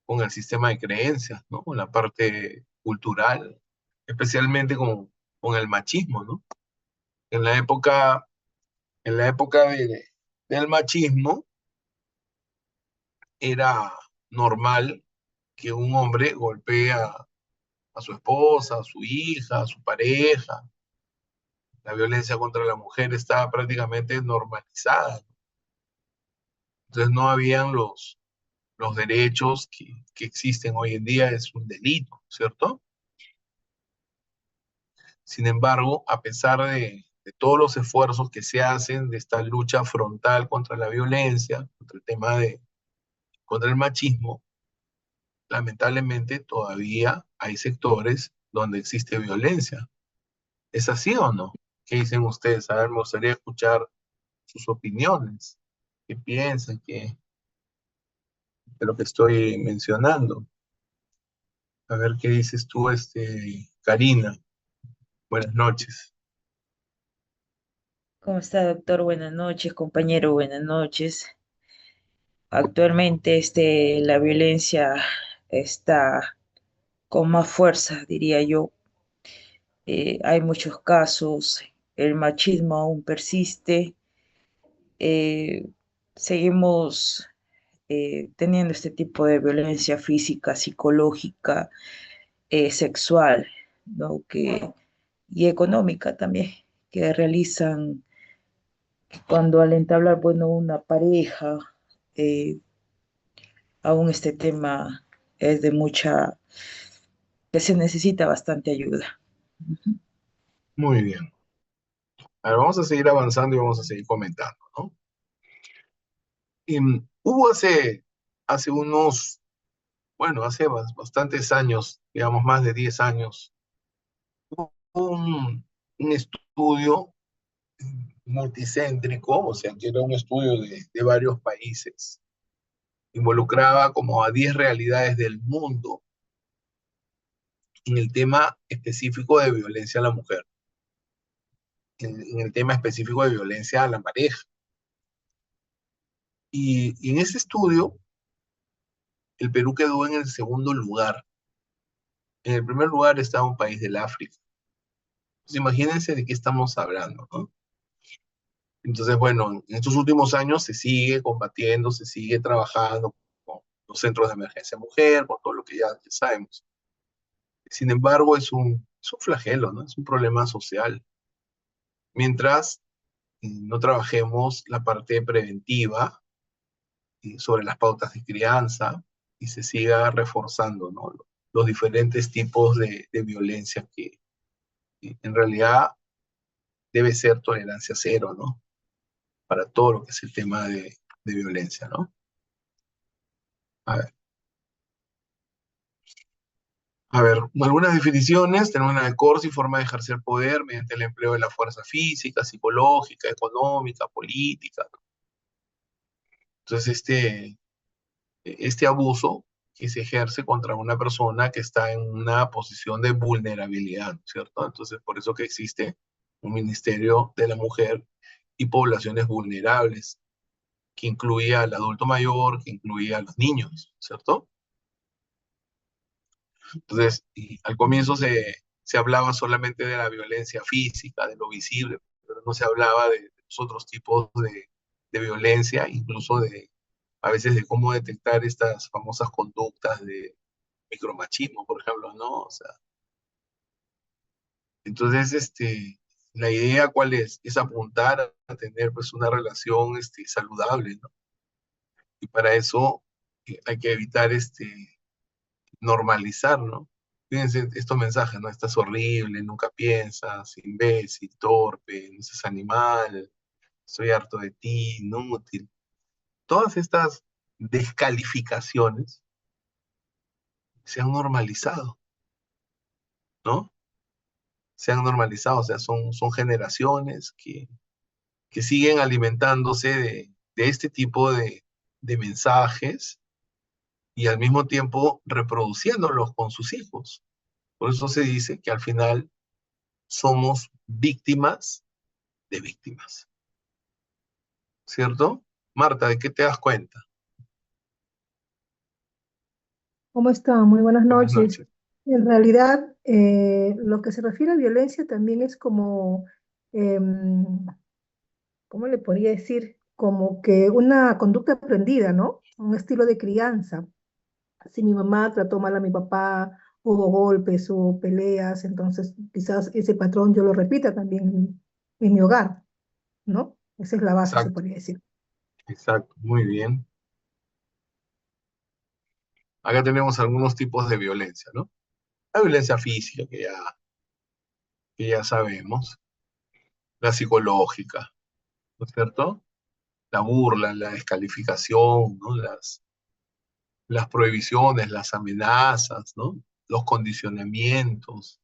con el sistema de creencias, ¿no? Con la parte cultural, especialmente con el machismo, ¿no? En la época, en la época del machismo era normal que un hombre golpee a su esposa, a su hija, a su pareja. La violencia contra la mujer estaba prácticamente normalizada. Entonces no habían los derechos que existen hoy en día, es un delito, ¿cierto? Sin embargo, a pesar de todos los esfuerzos que se hacen de esta lucha frontal contra la violencia, contra el tema contra el machismo, lamentablemente todavía hay sectores donde existe violencia. ¿Es así o no? ¿Qué dicen ustedes? A ver, me gustaría escuchar sus opiniones. ¿Qué piensan de lo que estoy mencionando? A ver, ¿qué dices tú, Karina? Buenas noches. ¿Cómo está, doctor? Buenas noches, compañero, buenas noches. Actualmente la violencia está con más fuerza, diría yo. Hay muchos casos, el machismo aún persiste, eh, seguimos teniendo este tipo de violencia física, psicológica, sexual, ¿no? Y económica también, que realizan cuando al entablar, bueno, una pareja, eh, aún este tema es de mucha, que se necesita bastante ayuda. Ujú. Muy bien. A ver, vamos a seguir avanzando y vamos a seguir comentando, ¿no? Hubo hace unos, bueno, hace bastantes años, digamos más de 10 años, hubo un estudio multicéntrico, o sea, que era un estudio de varios países. Involucraba como a 10 realidades del mundo en el tema específico de violencia a la mujer, en el tema específico de violencia a la pareja. Y en ese estudio, el Perú quedó en el segundo lugar. En el primer lugar estaba un país del África. Pues imagínense de qué estamos hablando, ¿no? Entonces, bueno, en estos últimos años se sigue combatiendo, se sigue trabajando con los centros de emergencia mujer, con todo lo que ya sabemos. Sin embargo, es un flagelo, ¿no? Es un problema social. Mientras no trabajemos la parte preventiva sobre las pautas de crianza y se siga reforzando, ¿no? Los diferentes tipos de violencia que en realidad debe ser tolerancia cero, ¿no? Para todo lo que es el tema de violencia, ¿no? A ver, a ver, algunas definiciones, tenemos una de Corsi, forma de ejercer poder mediante el empleo de la fuerza física, psicológica, económica, política, ¿no? Entonces, este abuso que se ejerce contra una persona que está en una posición de vulnerabilidad, ¿no es cierto? Entonces, por eso que existe un Ministerio de la Mujer y poblaciones vulnerables, que incluía al adulto mayor, que incluía a los niños, ¿cierto? Entonces, y al comienzo se hablaba solamente de la violencia física, de lo visible, pero no se hablaba de los otros tipos de violencia, incluso a veces de cómo detectar estas famosas conductas de micromachismo, por ejemplo, ¿no? O sea, entonces, la idea cuál es apuntar a tener pues una relación saludable, ¿no? Y para eso hay que evitar normalizar, ¿no? Fíjense estos mensajes, ¿no? Estás horrible, nunca piensas, imbécil, torpe, no seas animal, estoy harto de ti, inútil. Todas estas descalificaciones se han normalizado, ¿no? Se han normalizado, o sea, son generaciones que siguen alimentándose de este tipo de mensajes y al mismo tiempo reproduciéndolos con sus hijos. Por eso se dice que al final somos víctimas de víctimas, ¿cierto? Marta, ¿de qué te das cuenta? ¿Cómo está? Muy buenas Buenas noches. noches. En realidad, lo que se refiere a violencia también es como, em, ¿cómo le podría decir? Como que una conducta aprendida, ¿no? Un estilo de crianza. Si mi mamá trató mal a mi papá, hubo golpes o peleas, entonces quizás ese patrón yo lo repita también en mi hogar, ¿no? Esa es la base, se Exacto, podría decir. exacto, muy bien. Acá tenemos algunos tipos de violencia, ¿no? La violencia física, que ya sabemos, la psicológica, ¿no es cierto? La burla, la descalificación, ¿no? Las prohibiciones, las amenazas, ¿no? Los condicionamientos,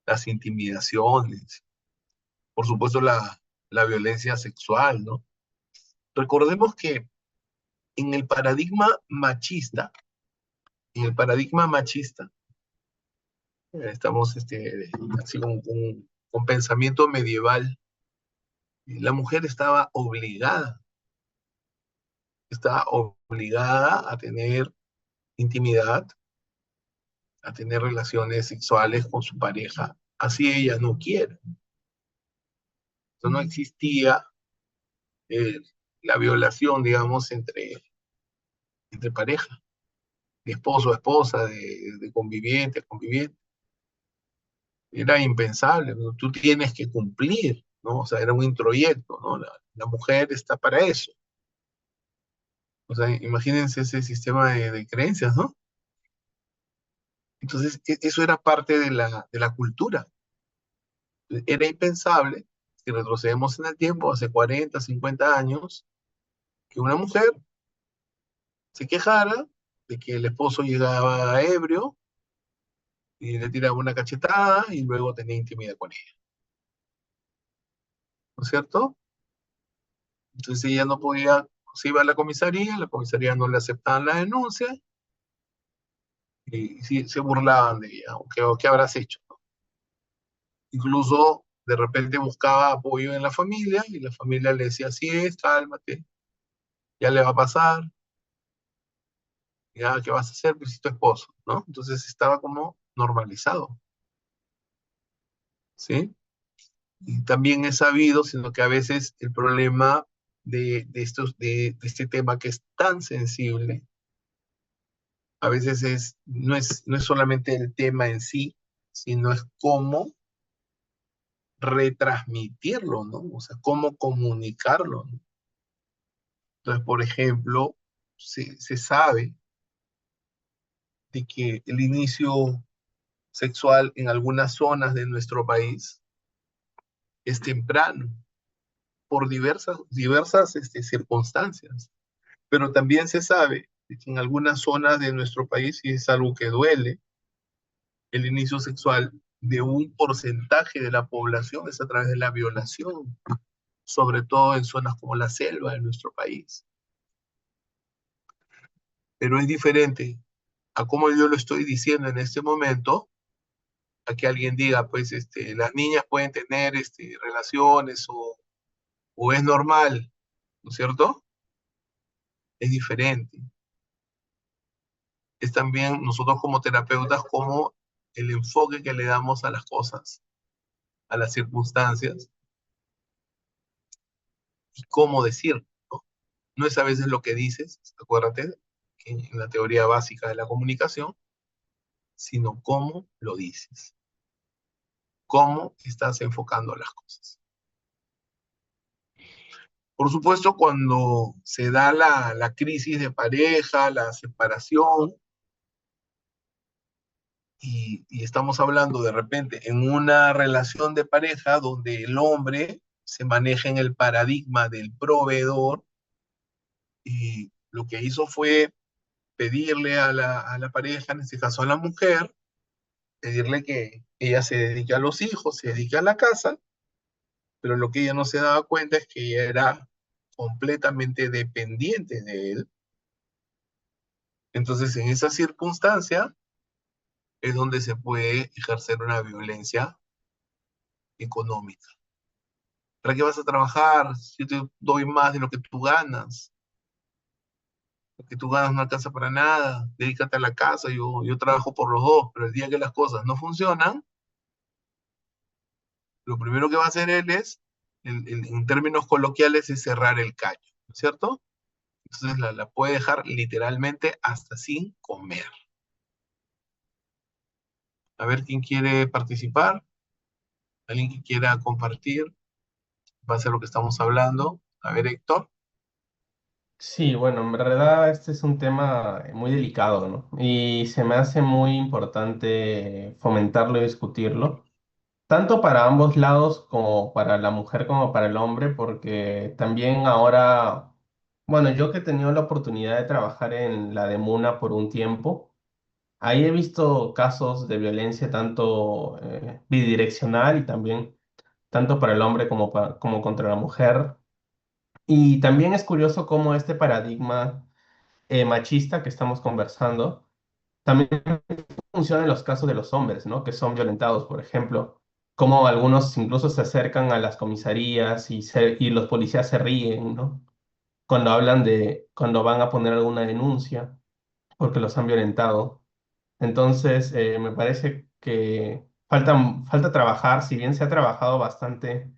las intimidaciones, por supuesto la violencia sexual, ¿no? Recordemos que en el paradigma machista, en el paradigma machista, estamos así con pensamiento medieval, la mujer estaba obligada a tener intimidad, a tener relaciones sexuales con su pareja, así ella no quiere. Entonces no existía eh, la violación, digamos, entre pareja, de esposo a esposa, de conviviente a conviviente. Era impensable, ¿no? Tú tienes que cumplir, ¿no? O sea, era un introyecto, ¿no? La mujer está para eso. O sea, imagínense ese sistema de creencias, ¿no? Entonces, eso era parte de la cultura. Era impensable, si retrocedemos en el tiempo, hace 40, 50 años, que una mujer se quejara de que el esposo llegaba ebrio y le tiraba una cachetada y luego tenía intimidad con ella, ¿no es cierto? Entonces ella no podía, se iba a la comisaría no le aceptaban la denuncia y sí, se burlaban de ella, ¿qué habrás hecho? Incluso de repente buscaba apoyo en la familia y la familia le decía, así es, cálmate, ya le va a pasar, ya, ¿qué vas a hacer? Pues es tu esposo, ¿no? Entonces estaba como normalizado, ¿sí? Y también es sabido, sino que a veces el problema de este tema que es tan sensible, a veces no es solamente el tema en sí, sino es cómo retransmitirlo, ¿no? O sea, cómo comunicarlo, ¿no? Entonces, por ejemplo, se sabe de que el inicio sexual en algunas zonas de nuestro país es temprano por diversas circunstancias, pero también se sabe de que en algunas zonas de nuestro país, y es algo que duele, el inicio sexual de un porcentaje de la población es a través de la violación, sobre todo en zonas como la selva de nuestro país. Pero es diferente a como yo lo estoy diciendo en este momento, a que alguien diga, pues, las niñas pueden tener relaciones o es normal, ¿no es cierto? Es diferente. Es también nosotros como terapeutas, como el enfoque que le damos a las cosas, a las circunstancias y cómo decir, ¿no? No es a veces lo que dices, acuérdate, que en la teoría básica de la comunicación, sino cómo lo dices, cómo estás enfocando las cosas. Por supuesto, cuando se da la crisis de pareja, la separación, y estamos hablando de repente en una relación de pareja donde el hombre se maneja en el paradigma del proveedor y lo que hizo fue pedirle a la pareja, en este caso a la mujer, pedirle que ella se dedique a los hijos, se dedique a la casa, pero lo que ella no se daba cuenta es que ella era completamente dependiente de él. Entonces, en esa circunstancia es donde se puede ejercer una violencia económica. ¿Para qué vas a trabajar si yo te doy más de lo que tú ganas? Lo que tú ganas no alcanza para nada, dedícate a la casa, yo trabajo por los dos, pero el día que las cosas no funcionan, lo primero que va a hacer él es, en términos coloquiales, es cerrar el caño, ¿no es cierto? Entonces la puede dejar literalmente hasta sin comer. A ver quién quiere participar, alguien que quiera compartir, va a ser lo que estamos hablando. A ver, Héctor. Sí, bueno, en verdad este es un tema muy delicado, ¿no? Y se me hace muy importante fomentarlo y discutirlo, tanto para ambos lados como para la mujer como para el hombre, porque también ahora, bueno, yo que he tenido la oportunidad de trabajar en la de Muna por un tiempo, ahí he visto casos de violencia tanto bidireccional y también tanto para el hombre como contra la mujer. Y también es curioso cómo este paradigma machista que estamos conversando también funciona en los casos de los hombres, ¿no? Que son violentados, por ejemplo, como algunos incluso se acercan a las comisarías y los policías se ríen, ¿no? Cuando van a poner alguna denuncia porque los han violentado. Entonces, me parece que falta trabajar, si bien se ha trabajado bastante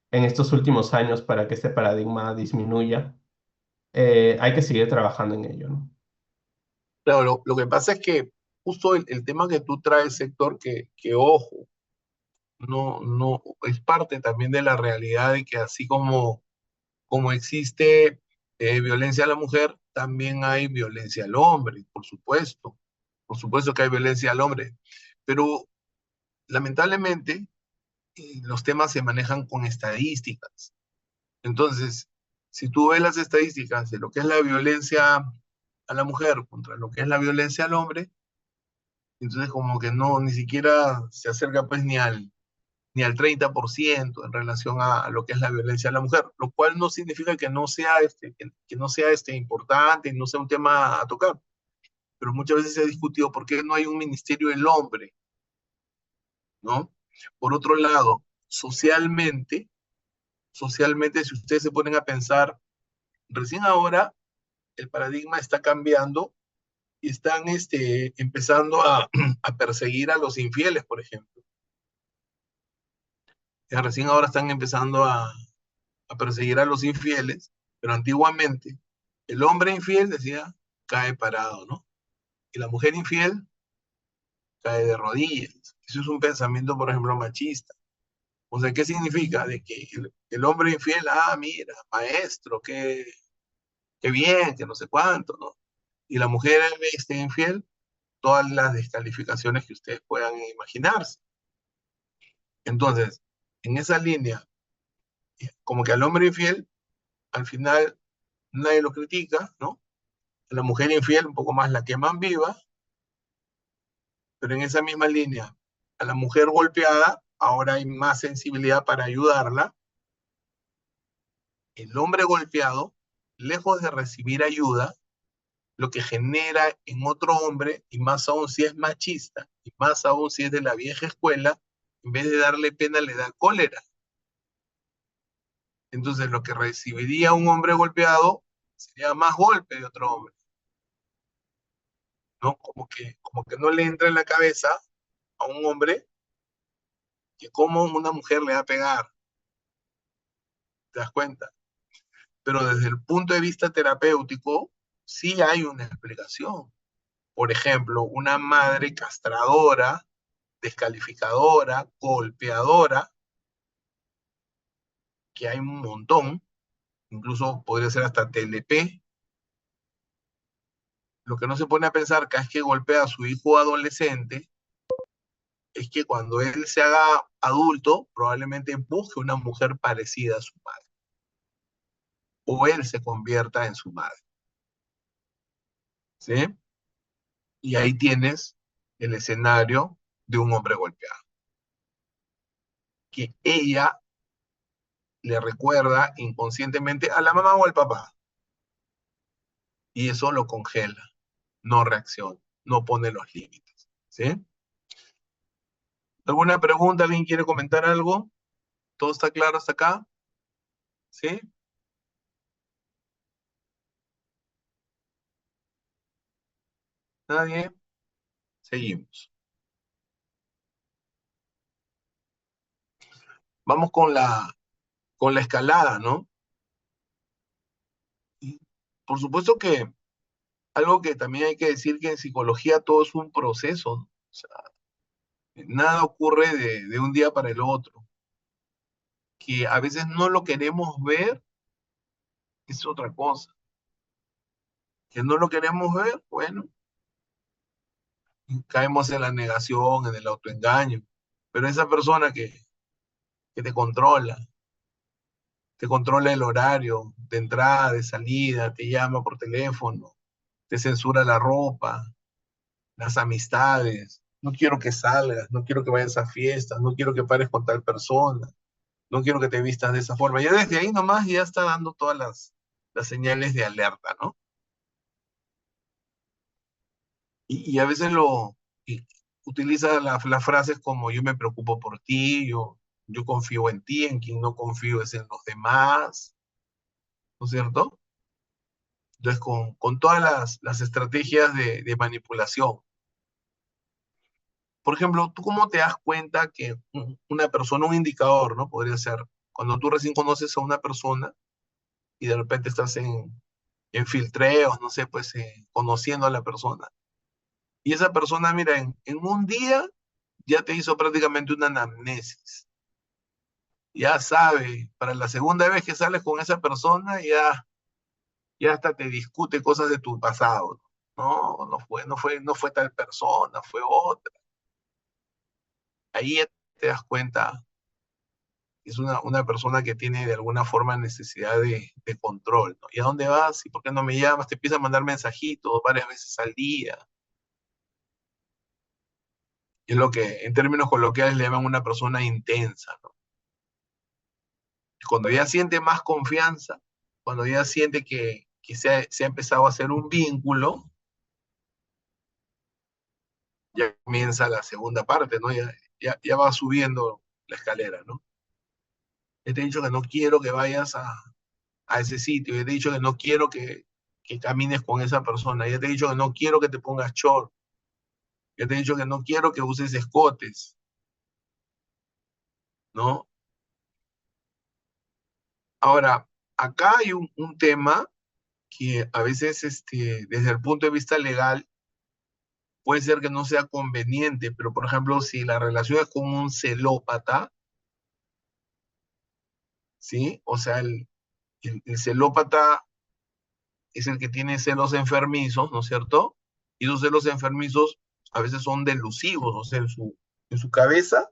en estos últimos años para que este paradigma disminuya, hay que seguir trabajando en ello, ¿no? Claro, lo que pasa es que justo el tema que tú traes, Héctor, que ojo, no, es parte también de la realidad de que así como existe violencia a la mujer, también hay violencia al hombre, por supuesto que hay violencia al hombre, pero lamentablemente los temas se manejan con estadísticas. Entonces, si tú ves las estadísticas de lo que es la violencia a la mujer contra lo que es la violencia al hombre, entonces como que no, ni siquiera se acerca pues ni al 30% en relación a lo que es la violencia a la mujer, lo cual no significa que no sea que no sea importante y no sea un tema a tocar, pero muchas veces se ha discutido por qué no hay un ministerio del hombre, ¿no? Por otro lado, socialmente, si ustedes se ponen a pensar, recién ahora el paradigma está cambiando y están empezando a perseguir a los infieles, por ejemplo. Ya recién ahora están empezando a perseguir a los infieles, pero antiguamente el hombre infiel decía, cae parado, ¿no? Y la mujer infiel cae de rodillas. Eso es un pensamiento, por ejemplo, machista. O sea, ¿qué significa? De que el hombre infiel, mira, maestro, qué bien, que no sé cuánto, ¿no? Y la mujer infiel, todas las descalificaciones que ustedes puedan imaginarse. Entonces, en esa línea, como que al hombre infiel, al final nadie lo critica, ¿no? A la mujer infiel un poco más la queman viva, pero en esa misma línea, a la mujer golpeada, ahora hay más sensibilidad para ayudarla. El hombre golpeado, lejos de recibir ayuda, lo que genera en otro hombre, y más aún si es machista, y más aún si es de la vieja escuela, en vez de darle pena, le da cólera. Entonces, lo que recibiría un hombre golpeado sería más golpe de otro hombre, ¿no? Como que no le entra en la cabeza a un hombre que como una mujer le va a pegar, ¿te das cuenta? Pero desde el punto de vista terapéutico, sí hay una explicación. Por ejemplo, una madre castradora, descalificadora, golpeadora, que hay un montón, incluso podría ser hasta TLP, lo que no se pone a pensar cada vez que golpea a su hijo adolescente es que cuando él se haga adulto, probablemente busque una mujer parecida a su madre, o él se convierta en su madre, ¿sí? Y ahí tienes el escenario de un hombre golpeado, que ella le recuerda inconscientemente a la mamá o al papá, y eso lo congela, no reacciona, no pone los límites, ¿sí? ¿Alguna pregunta? ¿Alguien quiere comentar algo? ¿Todo está claro hasta acá? ¿Sí? Nadie. Seguimos. Vamos con la escalada, ¿no? Y por supuesto que algo que también hay que decir que en psicología todo es un proceso, ¿no? O sea, nada ocurre de un día para el otro. Que a veces no lo queremos ver es otra cosa. Que no lo queremos ver, bueno, caemos en la negación, en el autoengaño. Pero esa persona que te controla el horario de entrada, de salida, te llama por teléfono, te censura la ropa, las amistades. No quiero que salgas, no quiero que vayas a fiestas, no quiero que pares con tal persona, no quiero que te vistas de esa forma. Ya desde ahí nomás ya está dando todas las señales de alerta, ¿no? Y a veces y utiliza las frases como yo me preocupo por ti, yo confío en ti, en quien no confío es en los demás, ¿no es cierto? Entonces, con todas las estrategias de manipulación. Por ejemplo, ¿tú cómo te das cuenta que una persona, un indicador, ¿no? Podría ser cuando tú recién conoces a una persona y de repente estás en filtreos, no sé, pues conociendo a la persona. Y esa persona, mira, en un día ya te hizo prácticamente una anamnesis. Ya sabe, para la segunda vez que sales con esa persona, ya hasta te discute cosas de tu pasado. No, no fue tal persona, fue otra. Ahí ya te das cuenta que es una persona que tiene de alguna forma necesidad de control, ¿no? ¿Y a dónde vas? ¿Y por qué no me llamas? Te empieza a mandar mensajitos varias veces al día. Y es lo que en términos coloquiales le llaman una persona intensa, ¿no? Cuando ya siente más confianza, cuando ya siente que se ha empezado a hacer un vínculo, ya comienza la segunda parte, ¿no? Ya va subiendo la escalera, ¿no? Ya te he dicho que no quiero que vayas a ese sitio, ya te he dicho que no quiero que camines con esa persona, ya te he dicho que no quiero que te pongas short, ya te he dicho que no quiero que uses escotes, ¿no? Ahora, acá hay un tema que a veces, desde el punto de vista legal, puede ser que no sea conveniente, pero por ejemplo, si la relación es con un celópata, ¿sí? O sea, el celópata es el que tiene celos enfermizos, ¿no es cierto? Y esos celos enfermizos a veces son delusivos, o sea, en su cabeza,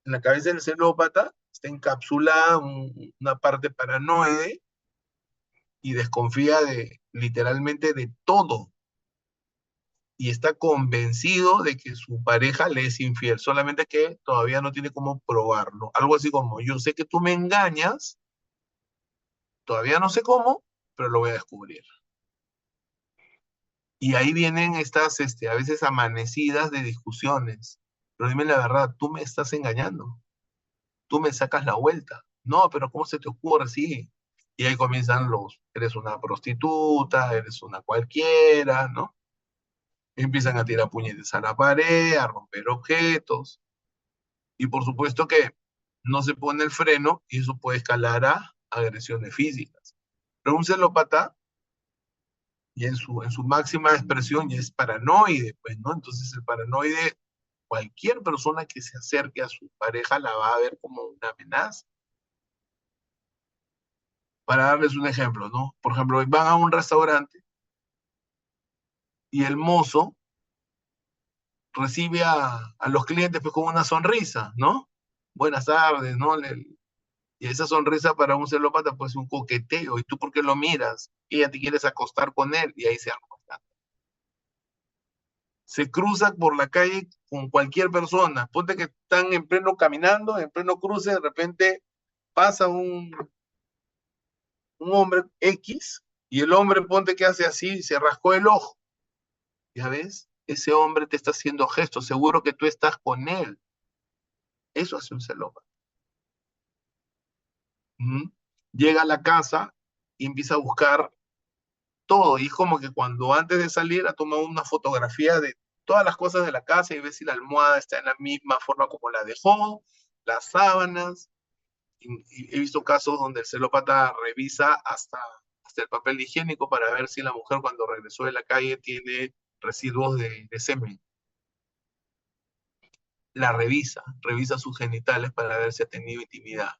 en la cabeza del celópata, está encapsulada una parte paranoide y desconfía de literalmente de todo. Y está convencido de que su pareja le es infiel, solamente que todavía no tiene cómo probarlo. Algo así como, yo sé que tú me engañas, todavía no sé cómo, pero lo voy a descubrir. Y ahí vienen estas, a veces amanecidas de discusiones. Pero dime la verdad, tú me estás engañando, tú me sacas la vuelta. No, pero ¿cómo se te ocurre? Sí. Y ahí comienzan eres una prostituta, eres una cualquiera, ¿no? Empiezan a tirar puñetes a la pared, a romper objetos. Y por supuesto que no se pone el freno y eso puede escalar a agresiones físicas. Pero un celópata, y en su máxima expresión, ya es paranoide, pues, ¿no? Entonces el paranoide, cualquier persona que se acerque a su pareja la va a ver como una amenaza. Para darles un ejemplo, ¿no? Por ejemplo, van a un restaurante y el mozo recibe a los clientes pues con una sonrisa, ¿no? Buenas tardes, ¿no? Y esa sonrisa para un celópata pues es un coqueteo. ¿Y tú por qué lo miras? Ella te quieres acostar con él y ahí se acosta. Se cruza por la calle con cualquier persona. Ponte que están en pleno caminando, en pleno cruce, de repente pasa un hombre X y el hombre ponte que hace así, se rascó el ojo. ¿Ya ves? Ese hombre te está haciendo gestos, seguro que tú estás con él. Eso hace un celópata. ¿Mm? Llega a la casa y empieza a buscar todo. Y es como que cuando antes de salir ha tomado una fotografía de todas las cosas de la casa y ve si la almohada está en la misma forma como la dejó, las sábanas. Y he visto casos donde el celópata revisa hasta el papel higiénico para ver si la mujer cuando regresó de la calle tiene residuos de semen. La revisa sus genitales para ver si ha tenido intimidad.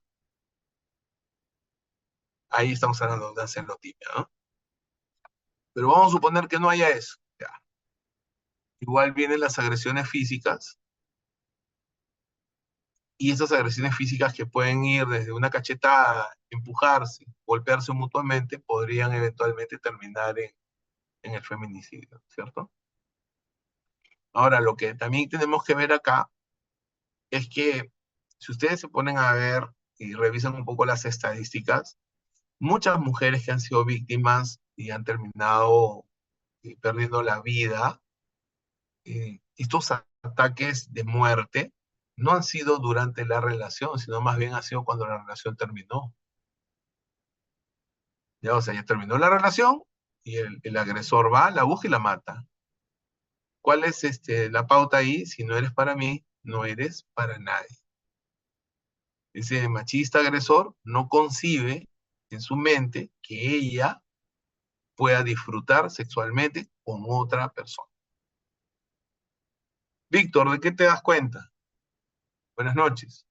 Ahí estamos hablando de una celotipia, ¿no? Pero vamos a suponer que no haya eso. Ya. Igual vienen las agresiones físicas, y esas agresiones físicas que pueden ir desde una cachetada, empujarse, golpearse mutuamente, podrían eventualmente terminar en el feminicidio, ¿cierto? Ahora, lo que también tenemos que ver acá es que si ustedes se ponen a ver y revisan un poco las estadísticas, muchas mujeres que han sido víctimas y han terminado perdiendo la vida, estos ataques de muerte no han sido durante la relación, sino más bien ha sido cuando la relación terminó. Ya, o sea, ya terminó la relación y el agresor va, la busca y la mata. ¿Cuál es la pauta ahí? Si no eres para mí, no eres para nadie. Ese machista agresor no concibe en su mente que ella pueda disfrutar sexualmente con otra persona. Víctor, ¿de qué te das cuenta? Buenas noches.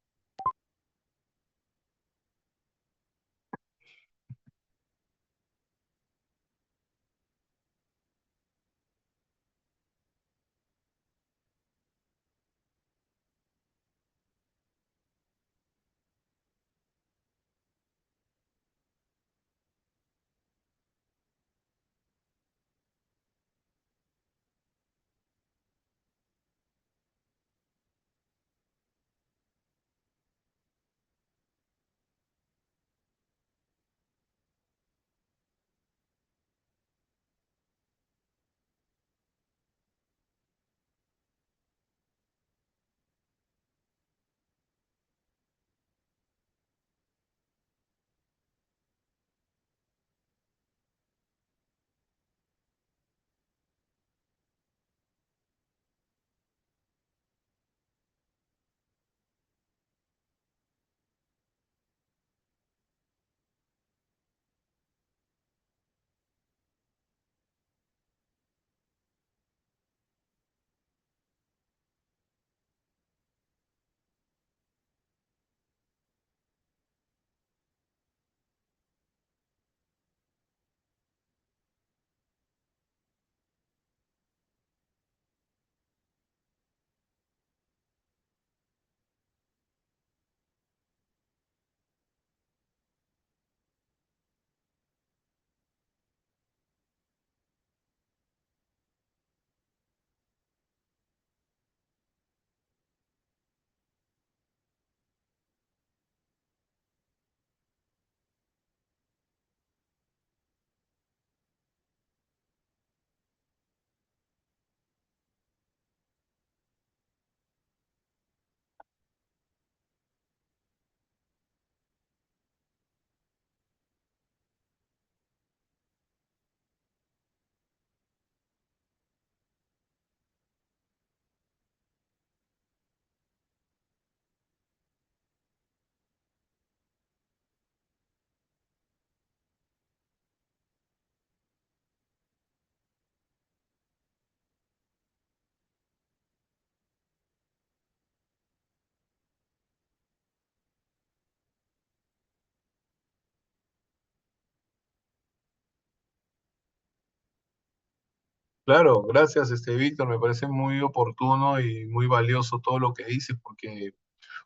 Claro, gracias, Víctor. Me parece muy oportuno y muy valioso todo lo que dices, porque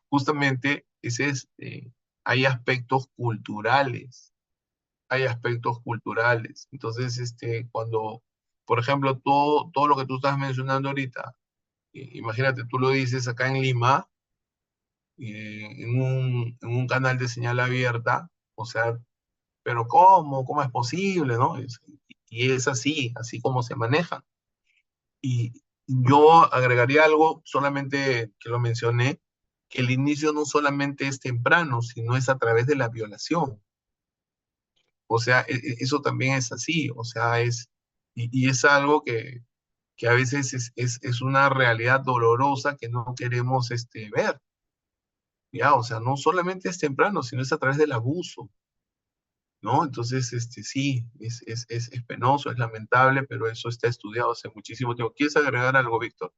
justamente hay aspectos culturales, hay aspectos culturales. Entonces, cuando, por ejemplo, todo lo que tú estás mencionando ahorita, imagínate, tú lo dices acá en Lima, en un canal de señal abierta, o sea, pero ¿cómo? ¿Cómo es posible, no? Y es así como se maneja. Y yo agregaría algo, solamente que lo mencioné, que el inicio no solamente es temprano, sino es a través de la violación. O sea, eso también es así, o sea, y es algo que a veces es una realidad dolorosa que no queremos ver, ¿ya? O sea, no solamente es temprano, sino es a través del abuso, ¿no? Entonces, sí, es penoso, es lamentable, pero eso está estudiado hace muchísimo tiempo. ¿Quieres agregar algo, Víctor?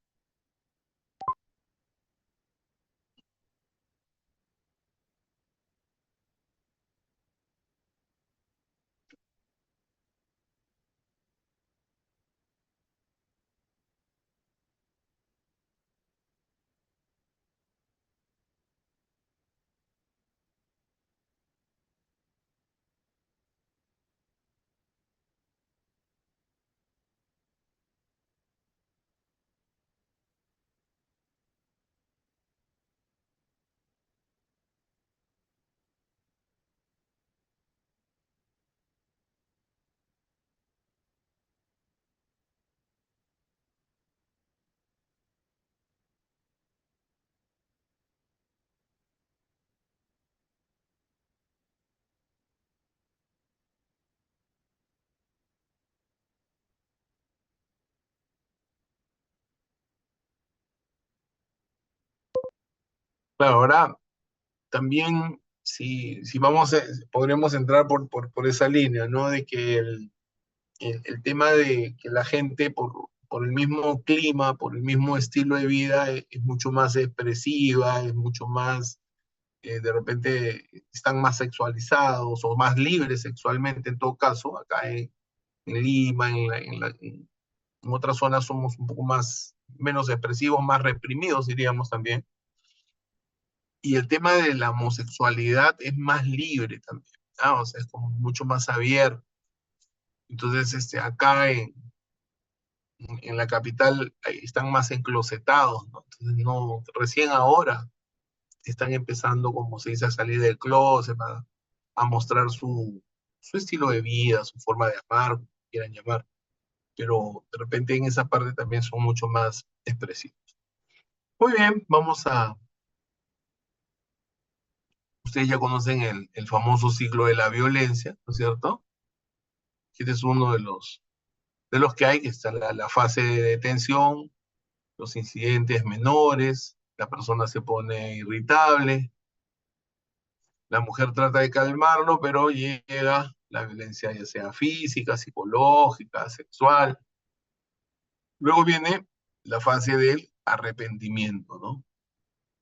Claro, ahora también, si vamos, podríamos entrar por esa línea, ¿no? De que el tema de que la gente por el mismo clima, por el mismo estilo de vida, es mucho más expresiva, es mucho más, de repente están más sexualizados o más libres sexualmente en todo caso, acá en Lima, en otras zonas somos un poco más, menos expresivos, más reprimidos, diríamos también. Y el tema de la homosexualidad es más libre también, ¿ah? O sea, es como mucho más abierto. Entonces, acá en la capital están más enclosetados, ¿no? Entonces, no, recién ahora están empezando, como se dice, a salir del closet, a mostrar su estilo de vida, su forma de amar, como quieran llamar. Pero de repente en esa parte también son mucho más expresivos. Muy bien, ustedes ya conocen el famoso ciclo de la violencia, ¿no es cierto? Este es uno de los que hay, que está la fase de detención, los incidentes menores, la persona se pone irritable, la mujer trata de calmarlo, pero llega la violencia ya sea física, psicológica, sexual. Luego viene la fase del arrepentimiento, ¿no?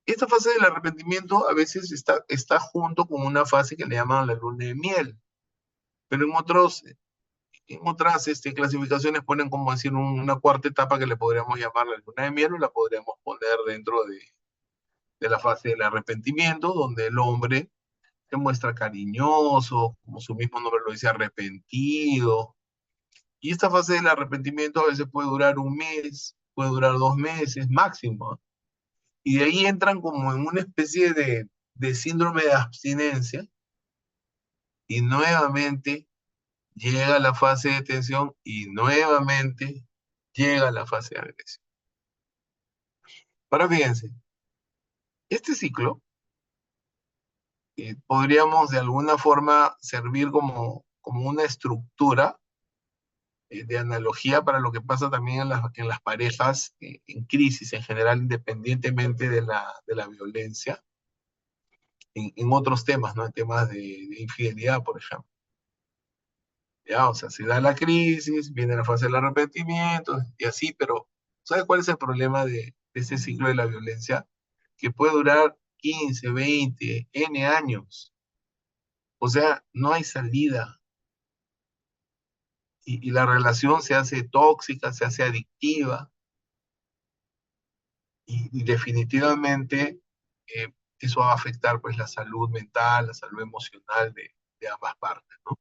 Esta fase del arrepentimiento a veces está junto con una fase que le llaman la luna de miel, pero en otras clasificaciones ponen como decir una cuarta etapa que le podríamos llamar la luna de miel o la podríamos poner dentro de la fase del arrepentimiento, donde el hombre se muestra cariñoso, como su mismo nombre lo dice, arrepentido. Y esta fase del arrepentimiento a veces puede durar un mes, puede durar 2 meses máximo. Y de ahí entran como en una especie de síndrome de abstinencia y nuevamente llega la fase de tensión y nuevamente llega la fase de agresión. Ahora fíjense, este ciclo podríamos de alguna forma servir como una estructura de analogía para lo que pasa también en las parejas en crisis en general, independientemente de la violencia, en otros temas, ¿no? En temas de infidelidad, por ejemplo. Ya, o sea, se da la crisis, viene la fase del arrepentimiento y así, pero ¿sabe cuál es el problema de ese ciclo de la violencia? Que puede durar 15, 20, N años. O sea, no hay salida y la relación se hace tóxica, se hace adictiva y definitivamente eh, eso va a afectar pues la salud mental, la salud emocional de ambas partes, ¿no?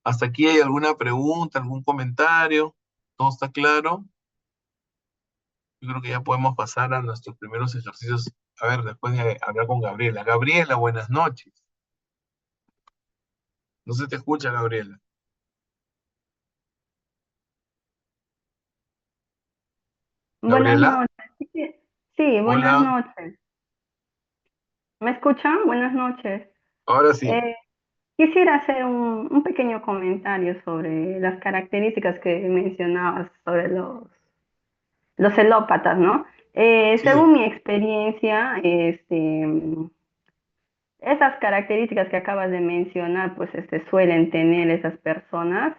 ¿Hasta aquí hay alguna pregunta, algún comentario? ¿Todo está claro? Yo creo que ya podemos pasar a nuestros primeros ejercicios. A ver, después de hablar con Gabriela. Gabriela, buenas noches. No se te escucha, Gabriela. Buenas Gabriela, noches. Sí, sí, buenas hola. noches. ¿Me escuchan? Buenas noches. Ahora sí. Eh, Quisiera hacer un pequeño comentario sobre las características que mencionabas sobre los celópatas, ¿no? Sí. Según mi experiencia, esas características que acabas de mencionar, pues suelen tener esas personas,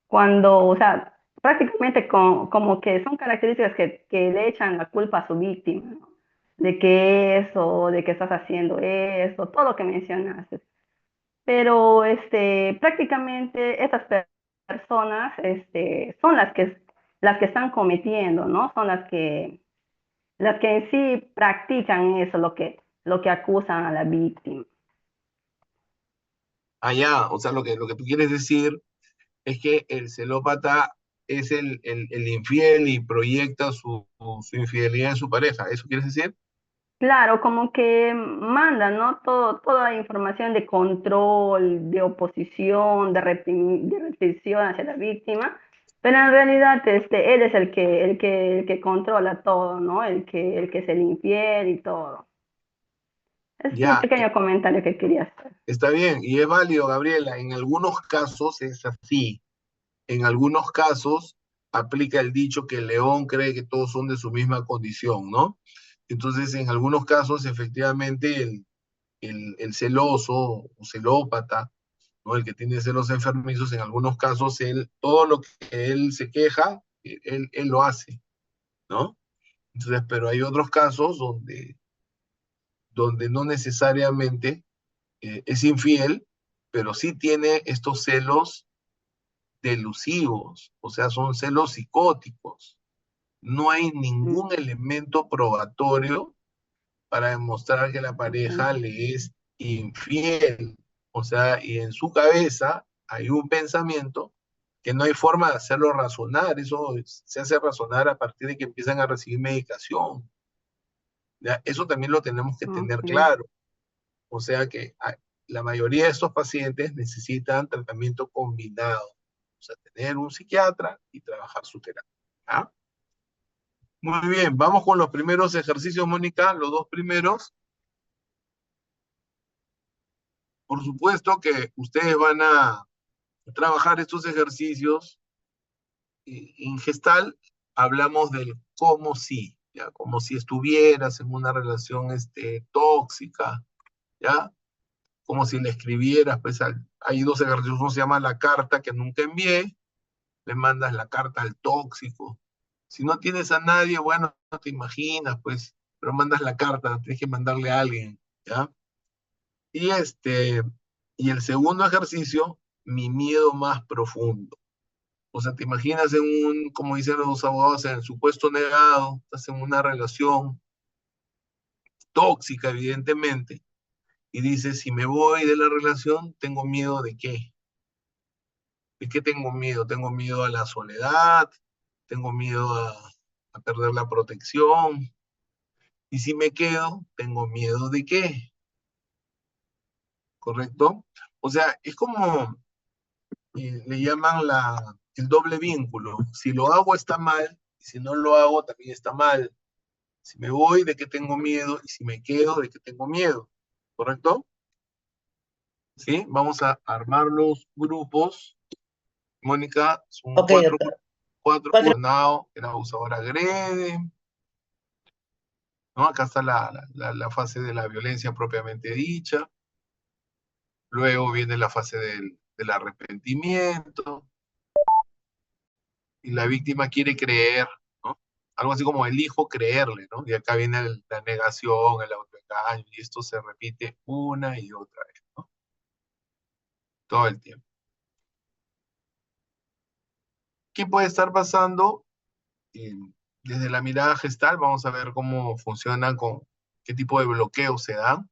cuando, o sea, prácticamente como que son características que le echan la culpa a su víctima, ¿no? De que eso, de que estás haciendo eso, todo lo que mencionaste. Pero prácticamente estas personas son las que están cometiendo, ¿no? Son las que en sí practican eso, lo que acusan a la víctima. Allá, o sea, lo que tú quieres decir es que el celópata es el infiel y proyecta su infidelidad en su pareja. ¿Eso quieres decir? Claro, como que mandan, ¿no? Toda la información de control, de oposición, de represión hacia la víctima, pero en realidad él es el que controla todo, ¿no? El que es el infiel y todo. Es un Ya, pequeño comentario que quería hacer. está bien, y es válido, Gabriela. En algunos casos es así. En algunos casos aplica el dicho que el león cree que todos son de su misma condición, ¿no? Entonces, en algunos casos, efectivamente, el celoso o celópata, ¿no? El que tiene celos enfermizos, en algunos casos, todo lo que él se queja, él lo hace, ¿no? Entonces, pero hay otros casos donde no necesariamente es infiel, pero sí tiene estos celos delusivos, o sea, son celos psicóticos. No hay Mm, ningún elemento probatorio para demostrar que la ok. pareja le es infiel. O sea, y en su cabeza hay un pensamiento que no hay forma de hacerlo razonar. Eso se hace razonar a partir de que empiezan a recibir medicación. ¿Ya? Eso también lo tenemos que tener Ok. claro. O sea que la mayoría de estos pacientes necesitan tratamiento combinado. O sea, tener un psiquiatra y trabajar su terapia. ¿Ah? Muy bien, vamos con los primeros ejercicios, Mónica, los dos primeros. Por supuesto que ustedes van a trabajar estos ejercicios. En Gestal hablamos del como si, ¿ya? Como si estuvieras en una relación tóxica, ¿ya? Como si le escribieras, pues hay dos ejercicios, uno se llama la carta que nunca envié, le mandas la carta al tóxico. Si no tienes a nadie, bueno, no te imaginas, pues, pero mandas la carta, tienes que mandarle a alguien, ¿ya? Y y el segundo ejercicio, mi miedo más profundo. O sea, te imaginas como dicen los abogados, en el supuesto negado, estás en una relación tóxica, evidentemente, y dices, si me voy de la relación, tengo miedo de qué. ¿De qué tengo miedo? Tengo miedo a la soledad, tengo miedo a perder la protección, y si me quedo, tengo miedo de qué, ¿correcto? O sea, es como le llaman el doble vínculo. Si lo hago está mal, y si no lo hago también está mal. Si me voy, ¿de qué tengo miedo? Y si me quedo, ¿de qué tengo miedo? ¿Correcto? ¿Sí? Vamos a armar los grupos. Mónica, son Ok, cuatro, doctor. cuatro Cuatro. coordenados, que la abusadora agrede, ¿no? Acá está la fase de la violencia propiamente dicha. Luego viene la fase del arrepentimiento. Y la víctima quiere creer, ¿no? Algo así como elijo creerle, ¿no? Y acá viene la negación, el autoengaño, y esto se repite una y otra vez, ¿no? Todo el tiempo. ¿Qué puede estar pasando? Eh, Desde la mirada gestal, vamos a ver cómo funcionan, con qué tipo de bloqueo se da.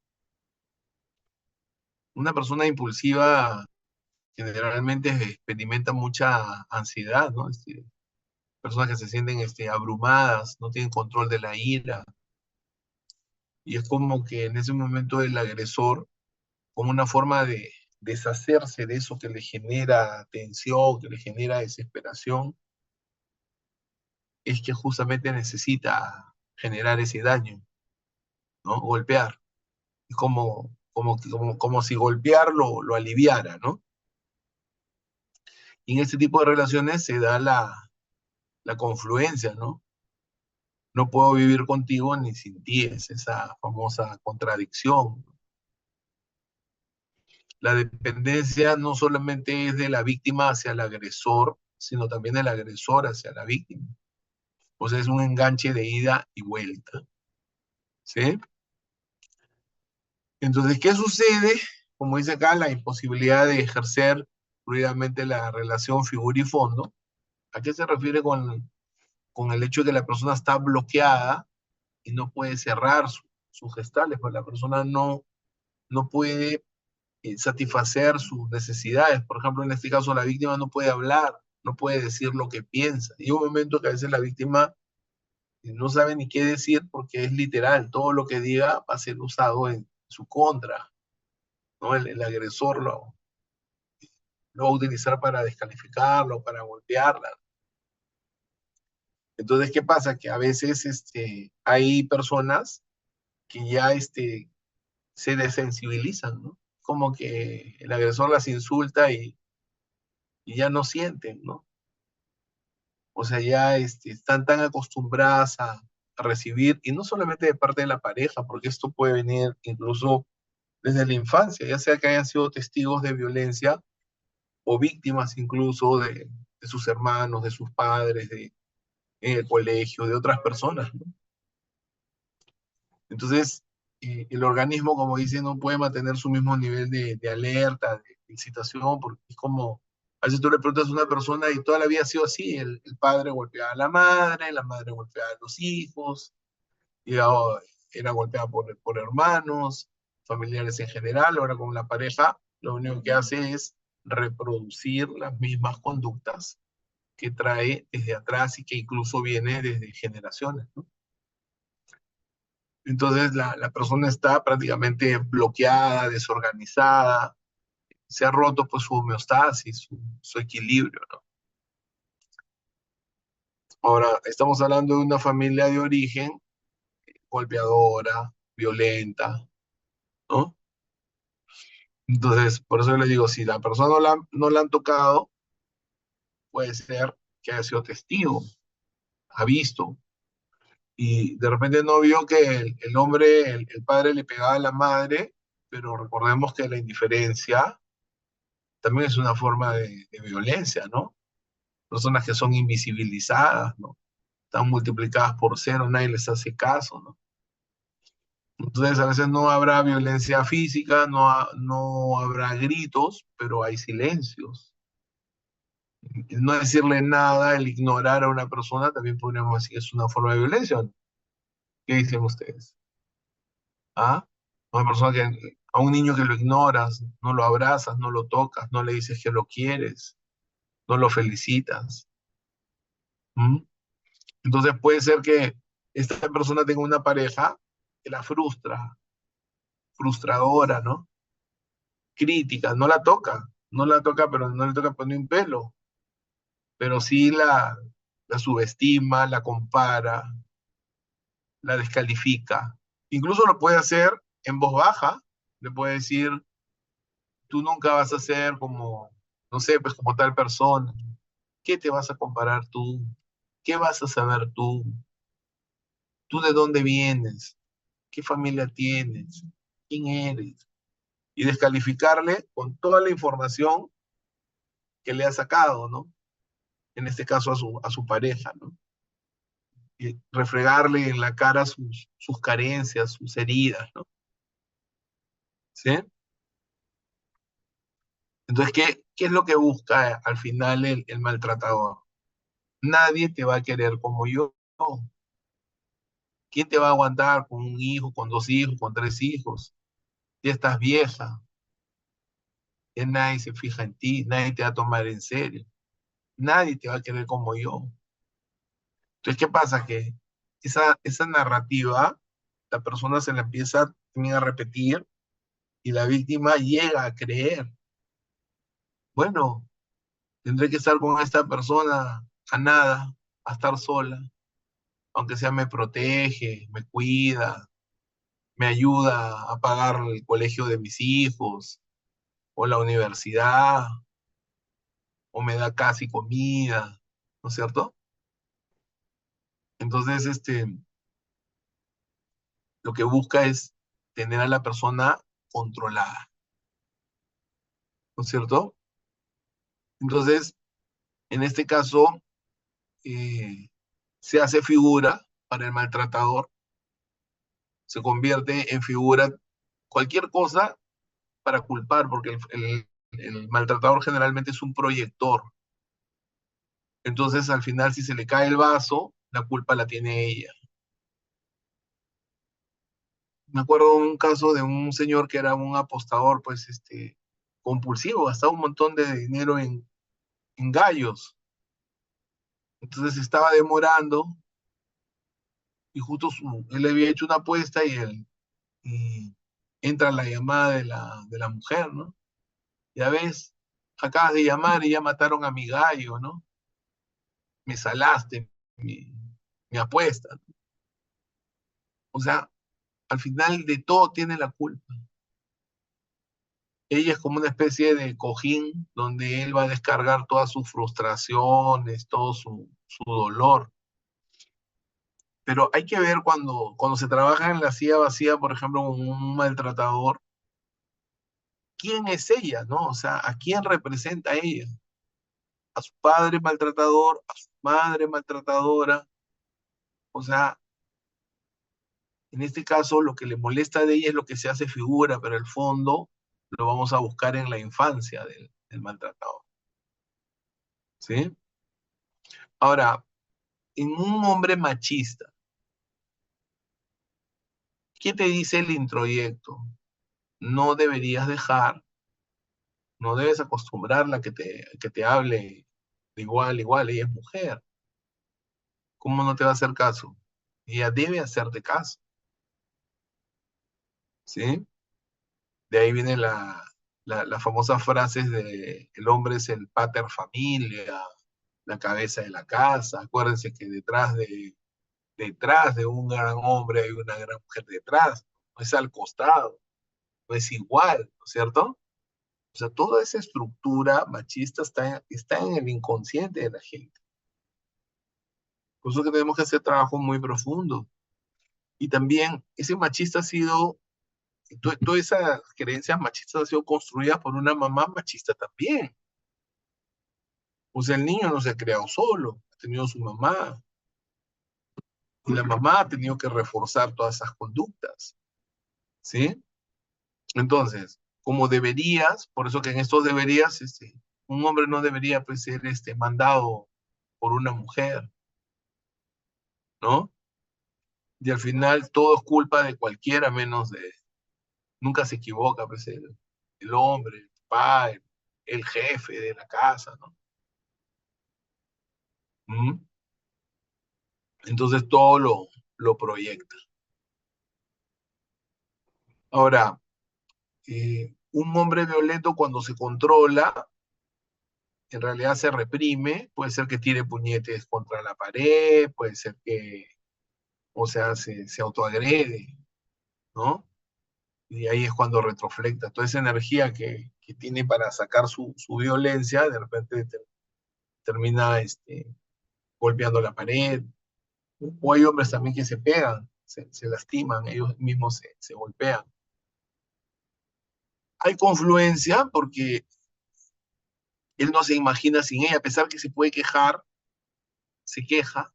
Una persona impulsiva generalmente experimenta mucha ansiedad, ¿no? Personas que se sienten abrumadas, no tienen control de la ira, y es como que en ese momento el agresor, como una forma de deshacerse de eso que le genera tensión, que le genera desesperación, es que justamente necesita generar ese daño, ¿no? Golpear. Es como si golpear lo aliviara, ¿no? Y en este tipo de relaciones se da la confluencia, ¿no? No puedo vivir contigo ni sin ti, es esa famosa contradicción. La dependencia no solamente es de la víctima hacia el agresor, sino también del agresor hacia la víctima. O sea, es un enganche de ida y vuelta, ¿sí? Entonces, ¿qué sucede? Como dice acá, la imposibilidad de ejercer fluidamente la relación figura y fondo. ¿A qué se refiere con el hecho de que la persona está bloqueada y no puede cerrar sus gestales? Pues la persona no puede satisfacer sus necesidades. Por ejemplo, en este caso, la víctima no puede hablar, no puede decir lo que piensa. Y hay un momento que a veces la víctima no sabe ni qué decir porque es literal, todo lo que diga va a ser usado en su contra, ¿no? El agresor lo va a utilizar para descalificarlo, para golpearla. Entonces, ¿qué pasa? Que a veces hay personas que ya se desensibilizan, ¿no? Como que el agresor las insulta y ya no sienten, ¿no? O sea, ya están tan acostumbradas a recibir, y no solamente de parte de la pareja, porque esto puede venir incluso desde la infancia, ya sea que hayan sido testigos de violencia o víctimas incluso de sus hermanos, de sus padres, en el colegio, de otras personas, ¿no? Entonces, el organismo, como dice, no puede mantener su mismo nivel de alerta, de excitación, porque es como, a veces tú le preguntas a una persona y toda la vida ha sido así, el padre golpeaba a la madre golpeaba a los hijos, y era golpeada por hermanos, familiares en general. Ahora con la pareja, lo único que hace es reproducir las mismas conductas que trae desde atrás y que incluso viene desde generaciones, ¿no? Entonces la persona está prácticamente bloqueada, desorganizada, se ha roto pues su homeostasis, su equilibrio, ¿no? Ahora, estamos hablando de una familia de origen golpeadora, violenta, ¿no? Entonces, por eso les digo, si la persona no la han tocado, puede ser que haya sido testigo, ha visto, y de repente no vio que el hombre, el padre le pegaba a la madre, pero recordemos que la indiferencia también es una forma de violencia, ¿no? Personas que son invisibilizadas, ¿no? Están multiplicadas por cero, nadie les hace caso, ¿no? Entonces a veces no habrá violencia física, no habrá gritos, pero hay silencios. El no decirle nada, el ignorar a una persona, también podríamos decir que es una forma de violencia. ¿Qué dicen ustedes? ¿Ah? Una persona a un niño que lo ignoras, no lo abrazas, no lo tocas, no le dices que lo quieres, no lo felicitas. ¿Mm? Entonces puede ser que esta persona tenga una pareja que la frustra, frustradora, ¿no? Crítica, no la toca, pero no le toca poner un pelo, pero sí la subestima, la compara, la descalifica. Incluso lo puede hacer en voz baja, le puede decir, tú nunca vas a ser como, no sé, pues como tal persona. ¿Qué te vas a comparar tú? ¿Qué vas a saber tú? ¿Tú de dónde vienes? ¿Qué familia tienes? ¿Quién eres? Y descalificarle con toda la información que le ha sacado, ¿no? En este caso a su pareja, ¿no? Y refregarle en la cara sus carencias, sus heridas, ¿no? ¿Sí? Entonces, ¿qué es lo que busca al final el maltratador? Nadie te va a querer como yo. ¿Quién te va a aguantar con un hijo, con dos hijos, con tres hijos? Ya estás vieja, ya nadie se fija en ti, nadie te va a tomar en serio, nadie te va a querer como yo. Entonces, ¿qué pasa? Que esa narrativa, la persona se la empieza también a repetir y la víctima llega a creer, bueno, tendré que estar con esta persona a nada, a estar sola, aunque sea me protege, me cuida, me ayuda a pagar el colegio de mis hijos, o la universidad, o me da casa y comida, ¿no es cierto? Entonces, lo que busca es tener a la persona controlada, ¿no es cierto? Entonces, en este caso, eh, se hace figura para el maltratador, se convierte en figura cualquier cosa para culpar, porque el maltratador generalmente es un proyector. Entonces, al final, si se le cae el vaso, la culpa la tiene ella. Me acuerdo de un caso de un señor que era un apostador, pues, compulsivo, gastaba un montón de dinero en gallos. Entonces estaba demorando y justo él le había hecho una apuesta y entra la llamada de la mujer, ¿no? Ya ves, acabas de llamar y ya mataron a mi gallo, ¿no? Me salaste mi apuesta. O sea, al final de todo tiene la culpa. Ella es como una especie de cojín donde él va a descargar todas sus frustraciones, todo su dolor. Pero hay que ver cuando se trabaja en la silla vacía, por ejemplo, con un maltratador, quién es ella, ¿no? O sea, ¿a quién representa ella? ¿A su padre maltratador? ¿A su madre maltratadora? O sea, en este caso lo que le molesta de ella es lo que se hace figura, pero el fondo lo vamos a buscar en la infancia del maltratador, ¿sí? Ahora, en un hombre machista, ¿qué te dice el introyecto? No deberías dejar, no debes acostumbrarla a que te hable de igual a igual, ella es mujer. ¿Cómo no te va a hacer caso? Ella debe hacerte caso, ¿sí? De ahí viene la famosa frase de el hombre es el pater familia, la cabeza de la casa. Acuérdense que detrás de un gran hombre hay una gran mujer detrás, no es al costado, no es igual, ¿no es cierto? O sea, toda esa estructura machista está en el inconsciente de la gente. Por eso que tenemos que hacer trabajo muy profundo. Y también ese machista ha sido, todas esas creencias machistas han sido construidas por una mamá machista también. O sea, el niño no se ha creado solo, ha tenido su mamá. Y la mamá ha tenido que reforzar todas esas conductas. ¿Sí? Entonces, como deberías, por eso que en estos deberías, un hombre no debería pues, ser mandado por una mujer, ¿no? Y al final todo es culpa de cualquiera menos nunca se equivoca, pues el hombre, el papá, el jefe de la casa, ¿no? ¿Mm? Entonces todo lo proyecta. Ahora, un hombre violento cuando se controla, en realidad se reprime, puede ser que tire puñetes contra la pared, puede ser que, o sea, se autoagrede, ¿no? Y ahí es cuando retroflecta toda esa energía que tiene para sacar su violencia, de repente termina golpeando la pared. O hay hombres también que se pegan, se lastiman, ellos mismos se golpean. Hay confluencia porque él no se imagina sin ella, a pesar que se puede quejar, se queja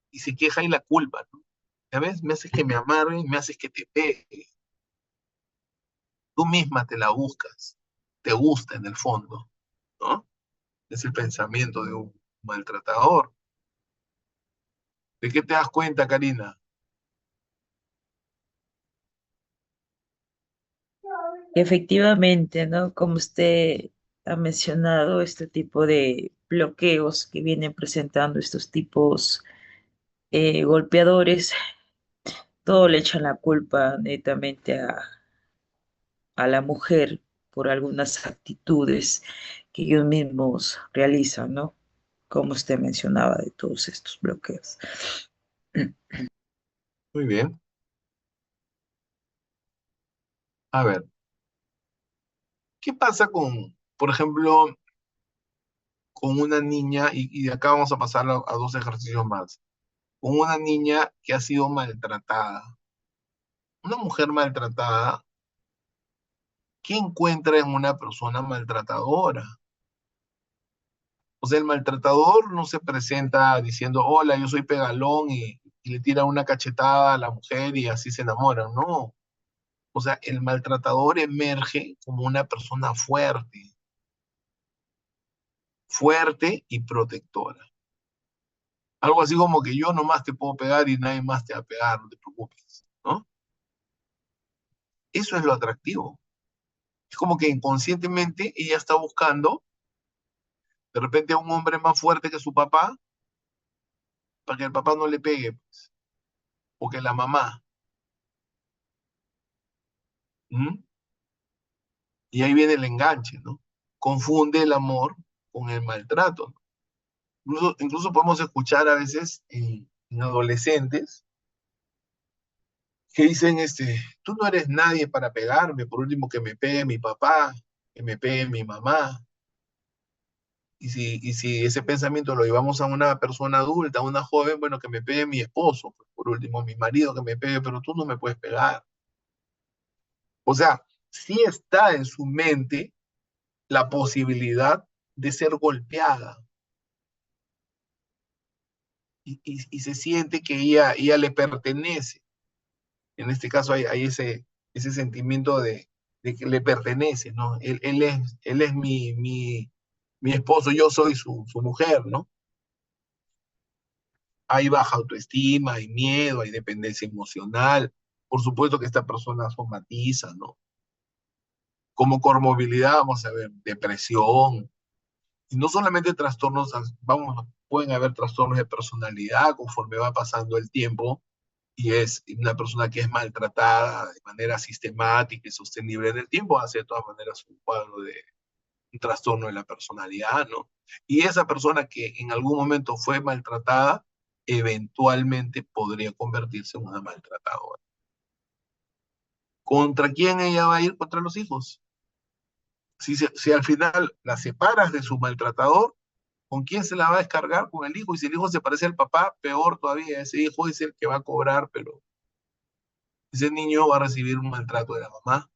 y se queja y la culpa, ¿no? Ya ves, me haces que me amarre, me haces que te pegue. Tú misma te la buscas, te gusta en el fondo, ¿no? Es el pensamiento de un maltratador. ¿De qué te das cuenta, Karina? Efectivamente, ¿no? Como usted ha mencionado, este tipo de bloqueos que vienen presentando estos tipos golpeadores, todo le echan la culpa netamente a la mujer por algunas actitudes que ellos mismos realizan, ¿no? Como usted mencionaba de todos estos bloqueos. Muy bien. A ver, ¿qué pasa con, por ejemplo, con una niña, y de acá vamos a pasar a dos ejercicios más, con una niña que ha sido maltratada? Una mujer maltratada, ¿qué encuentra en una persona maltratadora? O sea, el maltratador no se presenta diciendo, hola, yo soy pegalón y le tira una cachetada a la mujer y así se enamoran. No. O sea, el maltratador emerge como una persona fuerte, fuerte y protectora. Algo así como que yo nomás te puedo pegar y nadie más te va a pegar, no te preocupes, ¿no? Eso es lo atractivo. Es como que inconscientemente ella está buscando de repente a un hombre más fuerte que su papá para que el papá no le pegue, pues, o que la mamá. ¿Mm? Y ahí viene el enganche, ¿no? Confunde el amor con el maltrato, ¿no? Incluso podemos escuchar a veces en adolescentes que dicen, tú no eres nadie para pegarme, por último que me pegue mi papá, que me pegue mi mamá. Y si ese pensamiento lo llevamos a una persona adulta, a una joven, bueno, que me pegue mi esposo, pues, por último mi marido que me pegue, pero tú no me puedes pegar. O sea, sí está en su mente la posibilidad de ser golpeada y se siente que ella le pertenece. En este caso hay ese sentimiento de que le pertenece, ¿no? Él es mi esposo, yo soy su mujer, ¿no? Hay baja autoestima, hay miedo, hay dependencia emocional. Por supuesto que esta persona somatiza, ¿no? Como comorbilidad, vamos a ver, depresión, y no solamente trastornos, vamos, pueden haber trastornos de personalidad conforme va pasando el tiempo y es una persona que es maltratada de manera sistemática y sostenible en el tiempo, hace de todas maneras un cuadro de un trastorno de la personalidad, ¿no? Y esa persona que en algún momento fue maltratada, eventualmente podría convertirse en una maltratadora. ¿Contra quién ella va a ir? Contra los hijos. Si al final la separas de su maltratador, ¿con quién se la va a descargar? Con el hijo. Y si el hijo se parece al papá, peor todavía. Ese hijo es el que va a cobrar, pero ese niño va a recibir un maltrato de la mamá.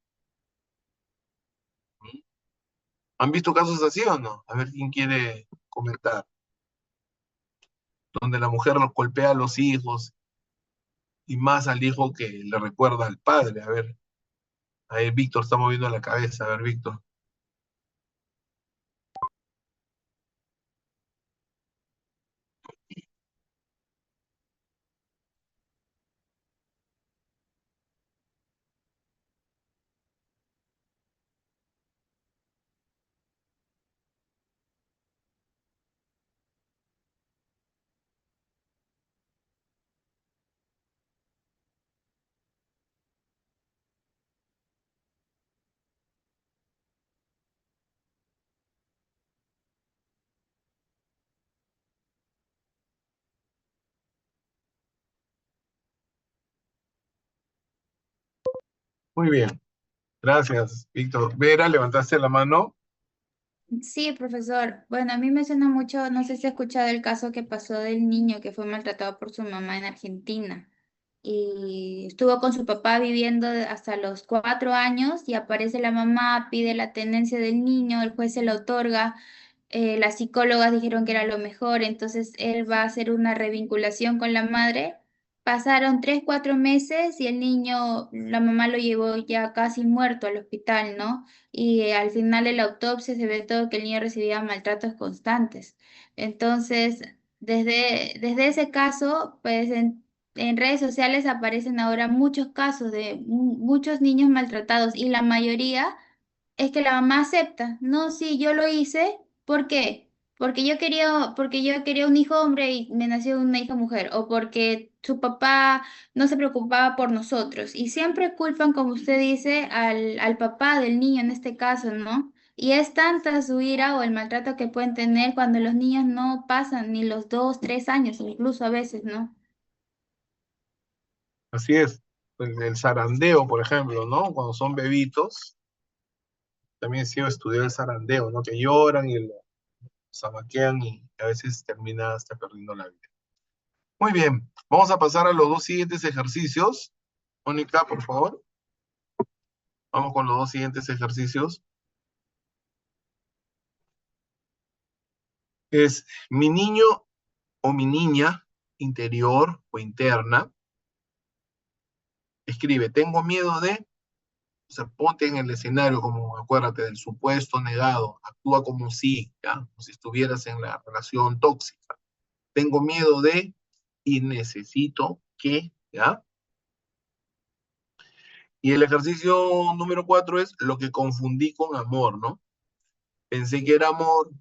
¿Mm? ¿Han visto casos así o no? A ver quién quiere comentar. Donde la mujer los golpea a los hijos y más al hijo que le recuerda al padre. A ver, Víctor está moviendo la cabeza. A ver, Víctor. Muy bien. Gracias, Víctor. Vera, levantaste la mano. Sí, profesor. Bueno, a mí me suena mucho, no sé si ha escuchado el caso que pasó del niño que fue maltratado por su mamá en Argentina. Y estuvo con su papá viviendo hasta los 4 años y aparece la mamá, pide la tenencia del niño, el juez se la otorga, las psicólogas dijeron que era lo mejor, entonces él va a hacer una revinculación con la madre. Pasaron 3, 4 meses y el niño, la mamá lo llevó ya casi muerto al hospital, ¿no? Y al final de la autopsia se ve todo que el niño recibía maltratos constantes. Entonces, desde ese caso, pues en redes sociales aparecen ahora muchos casos de muchos niños maltratados y la mayoría es que la mamá acepta. No, sí, yo lo hice. ¿Por qué? Porque yo quería un hijo hombre y me nació una hija mujer. O porque su papá no se preocupaba por nosotros. Y siempre culpan, como usted dice, al papá del niño en este caso, ¿no? Y es tanta su ira o el maltrato que pueden tener cuando los niños no pasan ni los 2, 3 años, incluso a veces, ¿no? Así es. el zarandeo, por ejemplo, ¿no? Cuando son bebitos, también sí he estudiado el zarandeo, ¿no? Que lloran y lo zamaquean y a veces termina hasta perdiendo la vida. Muy bien, vamos a pasar a los dos siguientes ejercicios. Mónica, por favor. Vamos con los dos siguientes ejercicios. Es mi niño o mi niña interior o interna. Escribe, tengo miedo de, o sea, ponte en el escenario como, acuérdate del supuesto negado, actúa como si, ¿ya? Como si estuvieras en la relación tóxica. Tengo miedo de y necesito que, ¿ya? Y el ejercicio número 4 es lo que confundí con amor, ¿no? Pensé que era amor,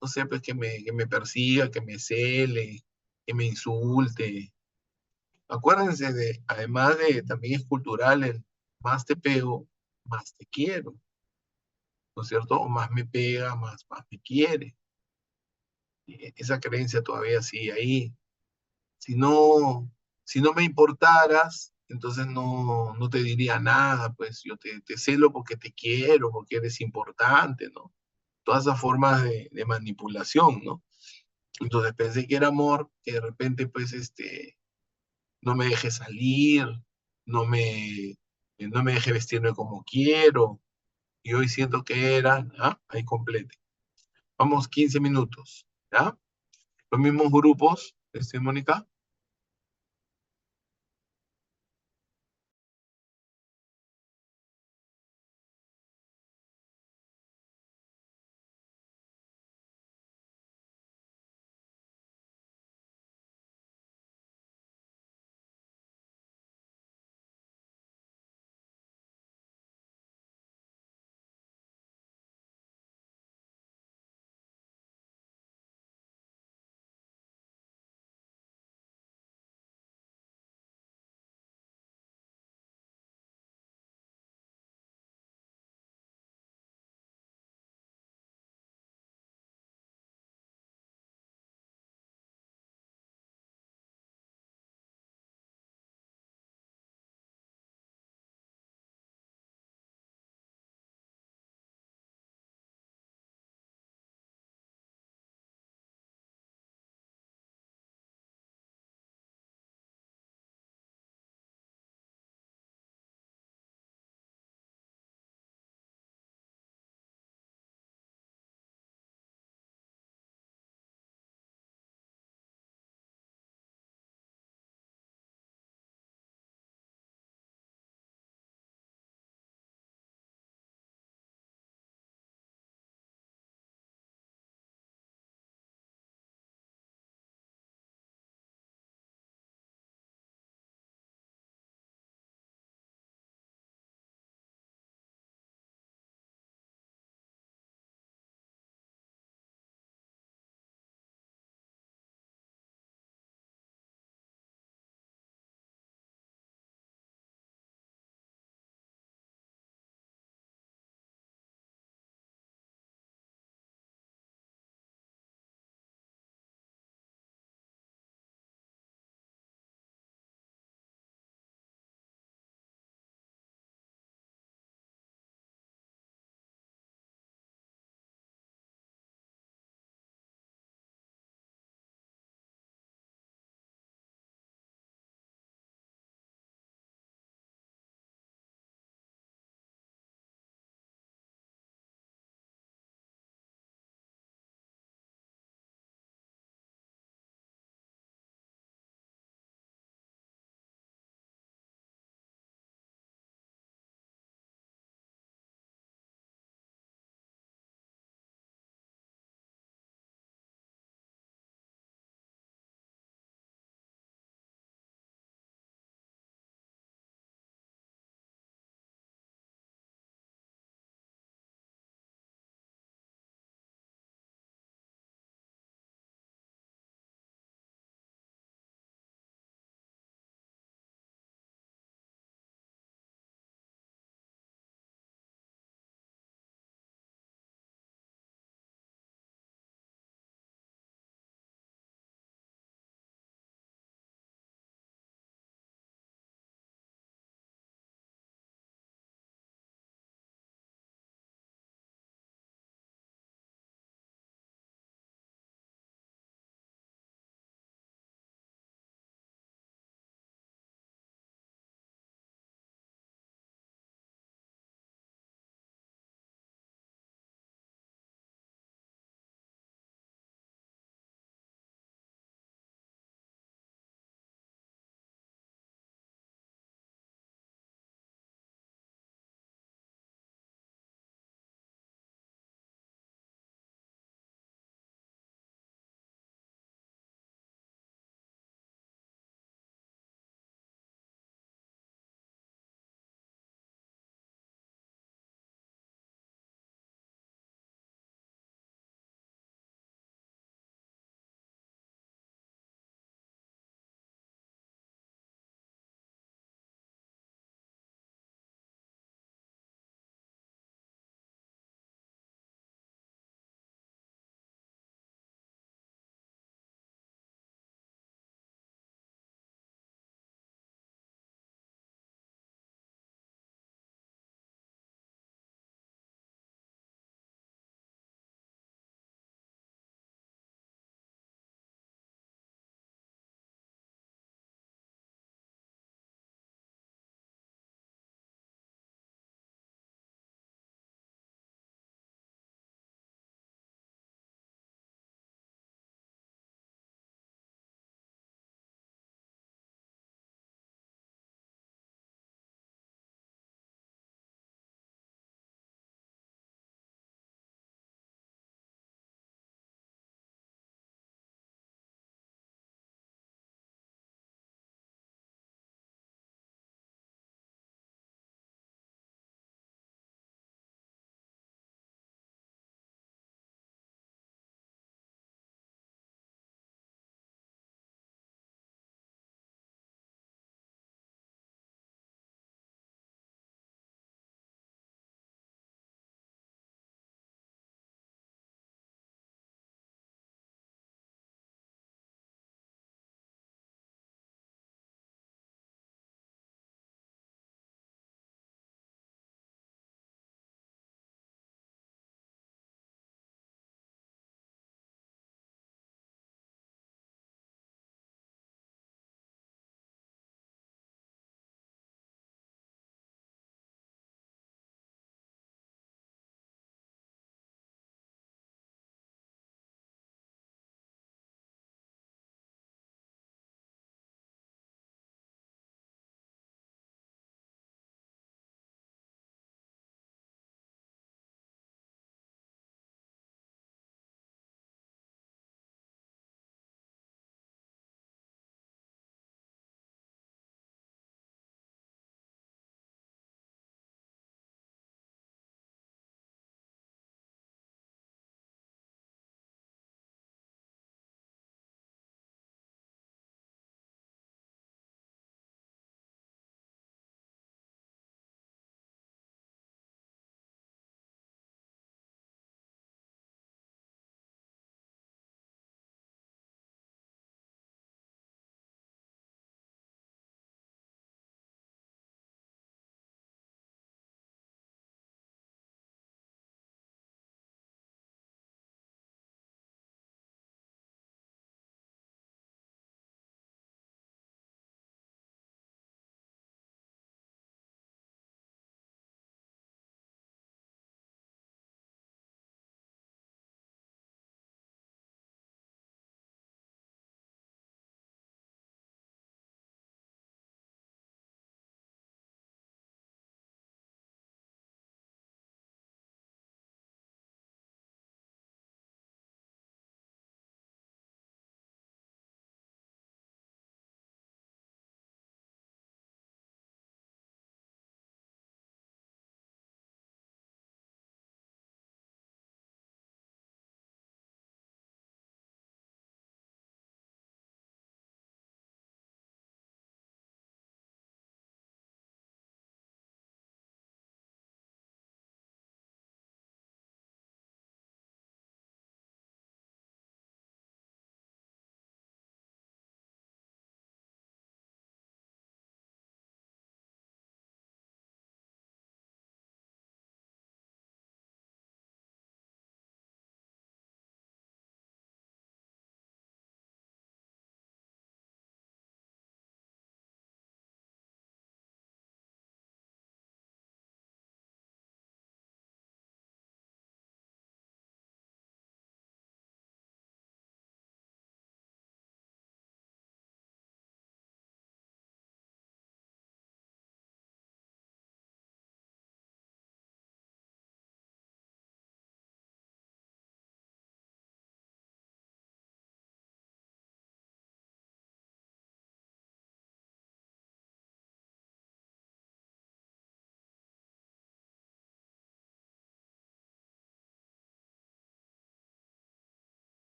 no sé, pues que me persiga, que me cele, que me insulte. Acuérdense de, además de, también es cultural el más te pego, más te quiero, ¿no es cierto? O más me pega, más me quiere. Y esa creencia todavía sigue ahí. Si no, si no me importaras, entonces no te diría nada, pues yo te celo porque te quiero, porque eres importante, ¿no? Todas esas formas de manipulación, ¿no? Entonces pensé que era amor, que de repente, pues, no me deje salir, no me, no me deje vestirme como quiero, y hoy siento que era, ¿ah? Ahí complete. Vamos 15 minutos, ¿ya? Los mismos grupos, Mónica.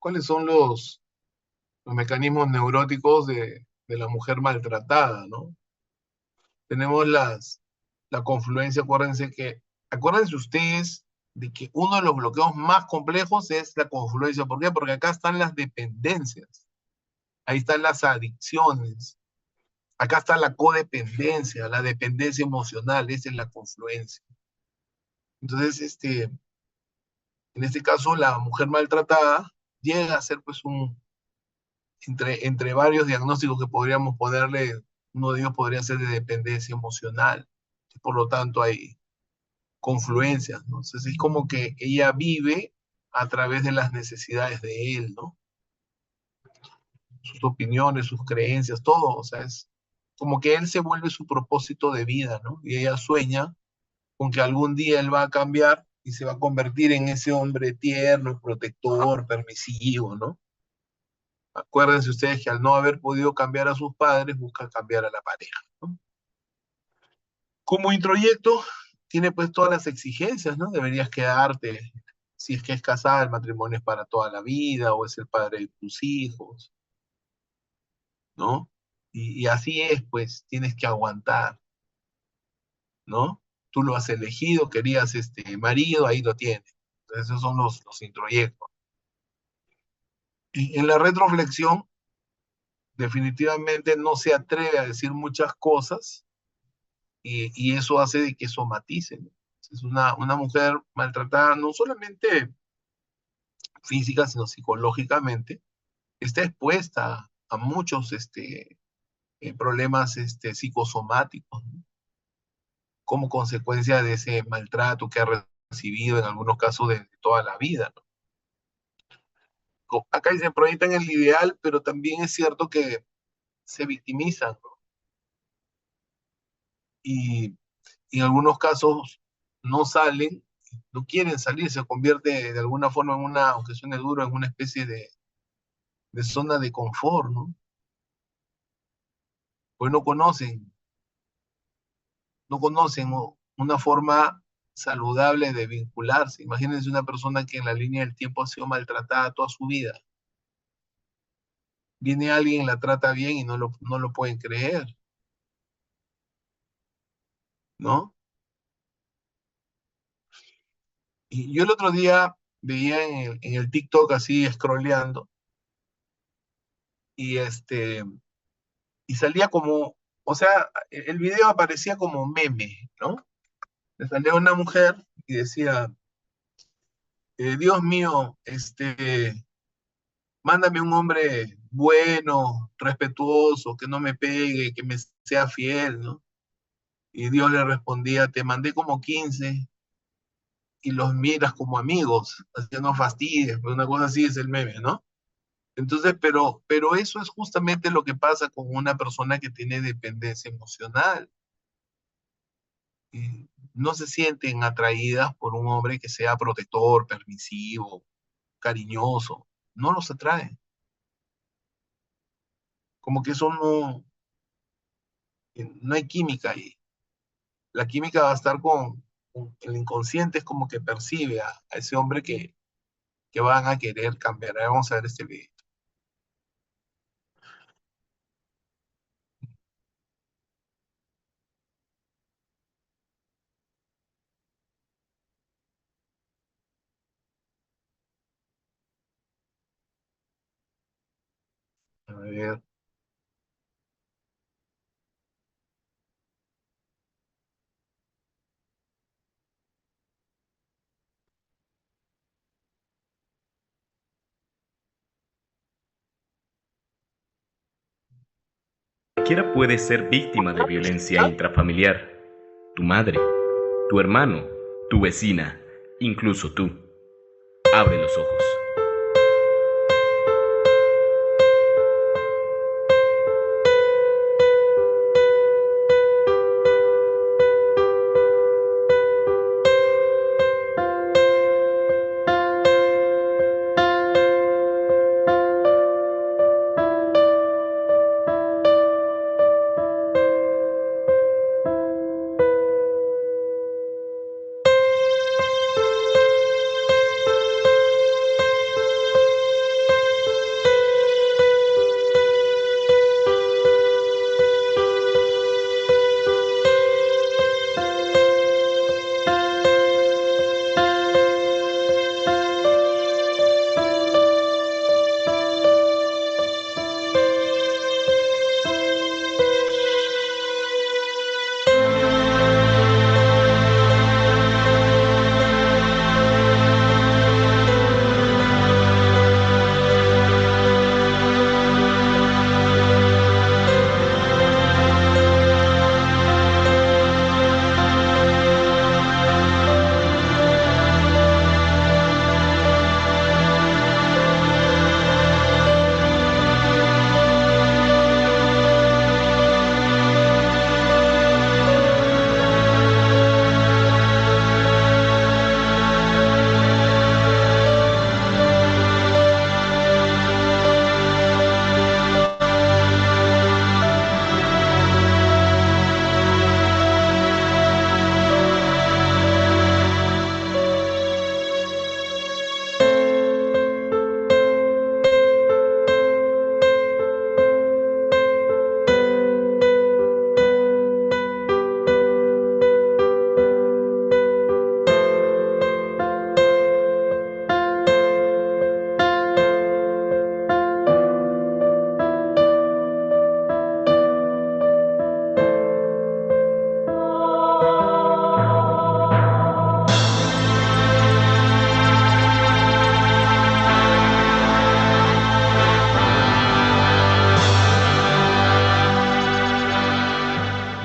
¿Cuáles son los mecanismos neuróticos de la mujer maltratada, ¿no? Tenemos la confluencia, acuérdense ustedes de que uno de los bloqueos más complejos es la confluencia. ¿Por qué? Porque acá están las dependencias, ahí están las adicciones, acá está la codependencia, la dependencia emocional, esa es la confluencia. Entonces, en este caso, la mujer maltratada llega a ser pues entre varios diagnósticos que podríamos ponerle, uno de ellos podría ser de dependencia emocional, y por lo tanto hay confluencias, ¿no? Entonces es como que ella vive a través de las necesidades de él, ¿no? Sus opiniones, sus creencias, todo, o sea, es como que él se vuelve su propósito de vida, ¿no? Y ella sueña con que algún día él va a cambiar y se va a convertir en ese hombre tierno, protector, permisivo, ¿no? Acuérdense ustedes que al no haber podido cambiar a sus padres, busca cambiar a la pareja, ¿no? Como introyecto, tiene pues todas las exigencias, ¿no? Deberías quedarte, si es que es casada, el matrimonio es para toda la vida, o es el padre de tus hijos, ¿no? Y así es, pues, tienes que aguantar, ¿no? Tú lo has elegido, querías este marido, ahí lo tienes. Entonces, esos son los introyectos. Y en la retroflexión, definitivamente no se atreve a decir muchas cosas y eso hace de que somatice, ¿no? Es una mujer maltratada no solamente física, sino psicológicamente, está expuesta a muchos problemas psicosomáticos, ¿no? Como consecuencia de ese maltrato que ha recibido en algunos casos de toda la vida, ¿no? Acá se proyectan el ideal, pero también es cierto que se victimizan, ¿no? Y en algunos casos no salen, no quieren salir, se convierte de alguna forma en una, aunque suene duro, en una especie de zona de confort, ¿no? Pues no conocen una forma saludable de vincularse. Imagínense una persona que en la línea del tiempo ha sido maltratada toda su vida. Viene alguien, la trata bien y no lo pueden creer, ¿no? Y yo el otro día veía en el TikTok así scrolleando y y salía como, o sea, el video aparecía como meme, ¿no? Le salía una mujer y decía, Dios mío, mándame un hombre bueno, respetuoso, que no me pegue, que me sea fiel, ¿no? Y Dios le respondía, te mandé como 15 y los miras como amigos, así que no fastidies, pues una cosa así es el meme, ¿no? Entonces, pero eso es justamente lo que pasa con una persona que tiene dependencia emocional. Y no se sienten atraídas por un hombre que sea protector, permisivo, cariñoso. No los atrae. Como que eso no hay química ahí. La química va a estar con el inconsciente, es como que percibe a ese hombre que van a querer cambiar. Ahí vamos a ver este video. A ver. Cualquiera puede ser víctima de violencia intrafamiliar. Tu madre, tu hermano, tu vecina, incluso tú. Abre los ojos.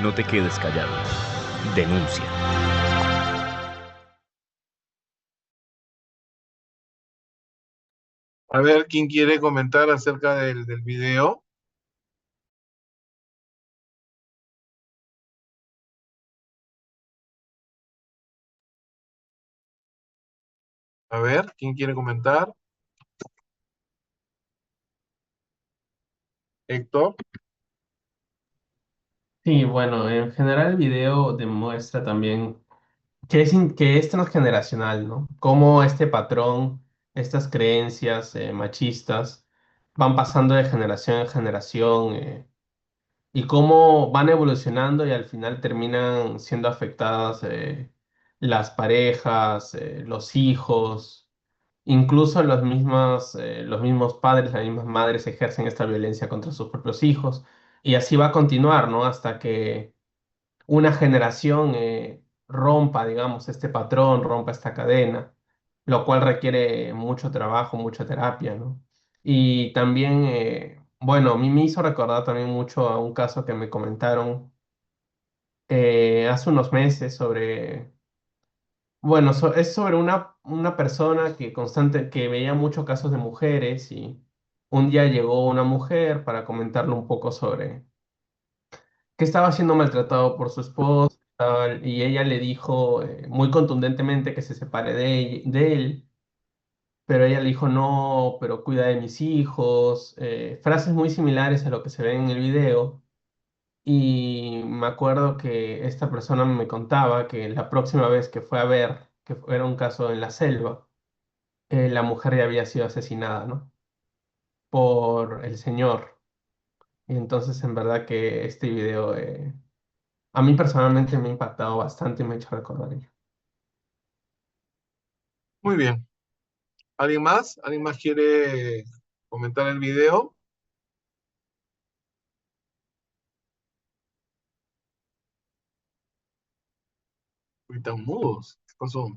No te quedes callado. Denuncia. A ver, ¿quién quiere comentar acerca del video? A ver, ¿quién quiere comentar? Héctor. Sí, bueno, en general el video demuestra también que es transgeneracional, ¿no? Cómo este patrón, estas creencias machistas van pasando de generación en generación, y cómo van evolucionando y al final terminan siendo afectadas las parejas, los hijos, incluso los mismos padres, las mismas madres ejercen esta violencia contra sus propios hijos. Y así va a continuar, ¿no? Hasta que una generación rompa, digamos, este patrón, rompa esta cadena, lo cual requiere mucho trabajo, mucha terapia, ¿no? Y también, bueno, a mí me hizo recordar también mucho a un caso que me comentaron hace unos meses sobre, bueno, es sobre una persona que veía muchos casos de mujeres y un día llegó una mujer para comentarle un poco sobre que estaba siendo maltratado por su esposa tal, y ella le dijo muy contundentemente que se separe de él, pero ella le dijo no, pero cuida de mis hijos, frases muy similares a lo que se ve en el video. Y me acuerdo que esta persona me contaba que la próxima vez que fue a ver, era un caso en la selva, la mujer ya había sido asesinada, ¿no? Por el señor. Y entonces en verdad que este video a mí personalmente me ha impactado bastante y me ha hecho recordar ello. Muy bien. ¿Alguien más? ¿Alguien más quiere comentar el video? Están mudos. ¿Qué pasó?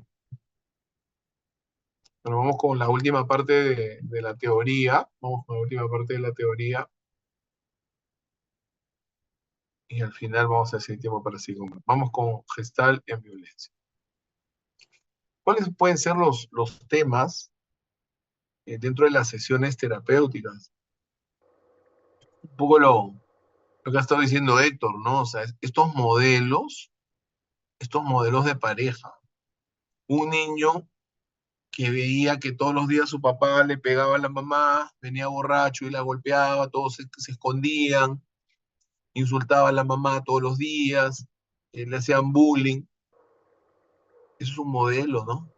Bueno, vamos con la última parte de la teoría. Vamos con la última parte de la teoría. Y al final vamos a hacer tiempo para seguir. Vamos con gestal en violencia. ¿Cuáles pueden ser los temas dentro de las sesiones terapéuticas? Un poco lo que ha estado diciendo Héctor, ¿no? O sea, estos modelos de pareja. Un niño que veía que todos los días su papá le pegaba a la mamá, venía borracho y la golpeaba, todos se escondían, insultaba a la mamá todos los días, le hacían bullying. Eso es un modelo, ¿no?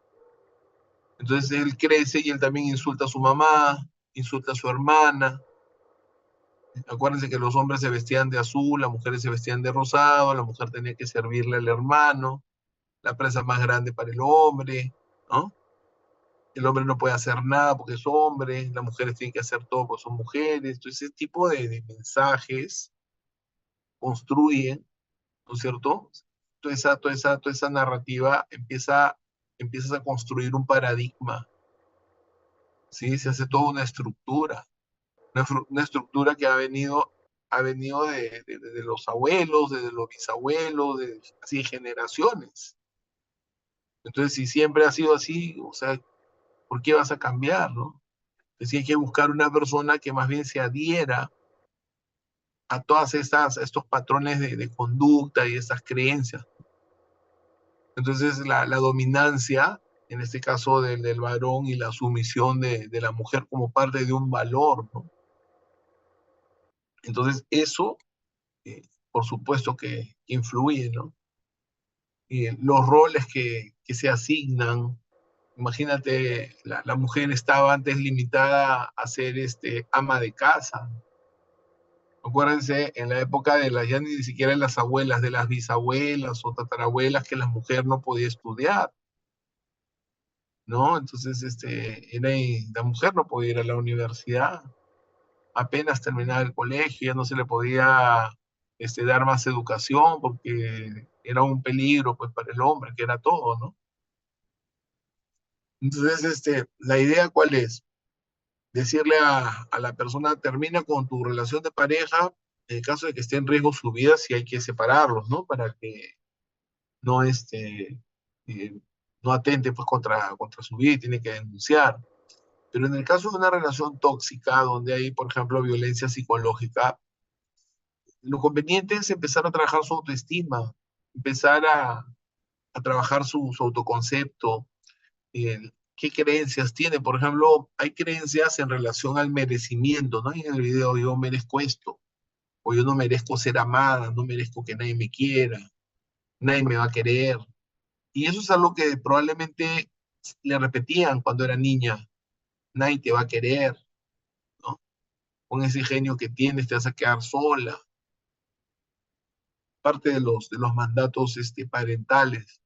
Entonces él crece y él también insulta a su mamá, insulta a su hermana. Acuérdense que los hombres se vestían de azul, las mujeres se vestían de rosado, la mujer tenía que servirle al hermano, la presa más grande para el hombre, ¿no? El hombre no puede hacer nada porque es hombre, las mujeres tienen que hacer todo porque son mujeres. Entonces, ese tipo de mensajes construyen, ¿no es cierto? Toda esa narrativa empiezas a construir un paradigma, ¿sí? Se hace toda una estructura que ha venido de los abuelos, de los bisabuelos, de así generaciones. Entonces, si siempre ha sido así, o sea, ¿por qué vas a cambiar, no? Entonces hay que buscar una persona que más bien se adhiera a estos patrones de conducta y estas creencias. Entonces la dominancia, en este caso del varón y la sumisión de la mujer como parte de un valor, ¿no? Entonces eso, por supuesto que influye, ¿no? Y los roles que se asignan, imagínate, la mujer estaba antes limitada a ser ama de casa. Acuérdense, en la época de ya ni siquiera de las abuelas, de las bisabuelas o tatarabuelas, que la mujer no podía estudiar, ¿no? Entonces, la mujer no podía ir a la universidad, apenas terminaba el colegio, ya no se le podía dar más educación porque era un peligro, pues, para el hombre, que era todo, ¿no? Entonces, la idea, ¿cuál es? Decirle a la persona, termina con tu relación de pareja En el caso de que esté en riesgo su vida, sí hay que separarlos, ¿no? Para que no, eh, no atente pues contra su vida y tiene que denunciar. Pero en el caso de una relación tóxica, donde hay, por ejemplo, violencia psicológica, lo conveniente es empezar a trabajar su autoestima, empezar a trabajar su autoconcepto, qué creencias tiene. Por ejemplo, hay creencias en relación al merecimiento, ¿no? Y en el video yo merezco esto, o yo no merezco ser amada, no merezco que nadie me quiera, nadie me va a querer. Y eso es algo que probablemente le repetían cuando era niña, nadie te va a querer, ¿no? Con ese genio que tienes te vas a quedar sola, parte de los mandatos parentales.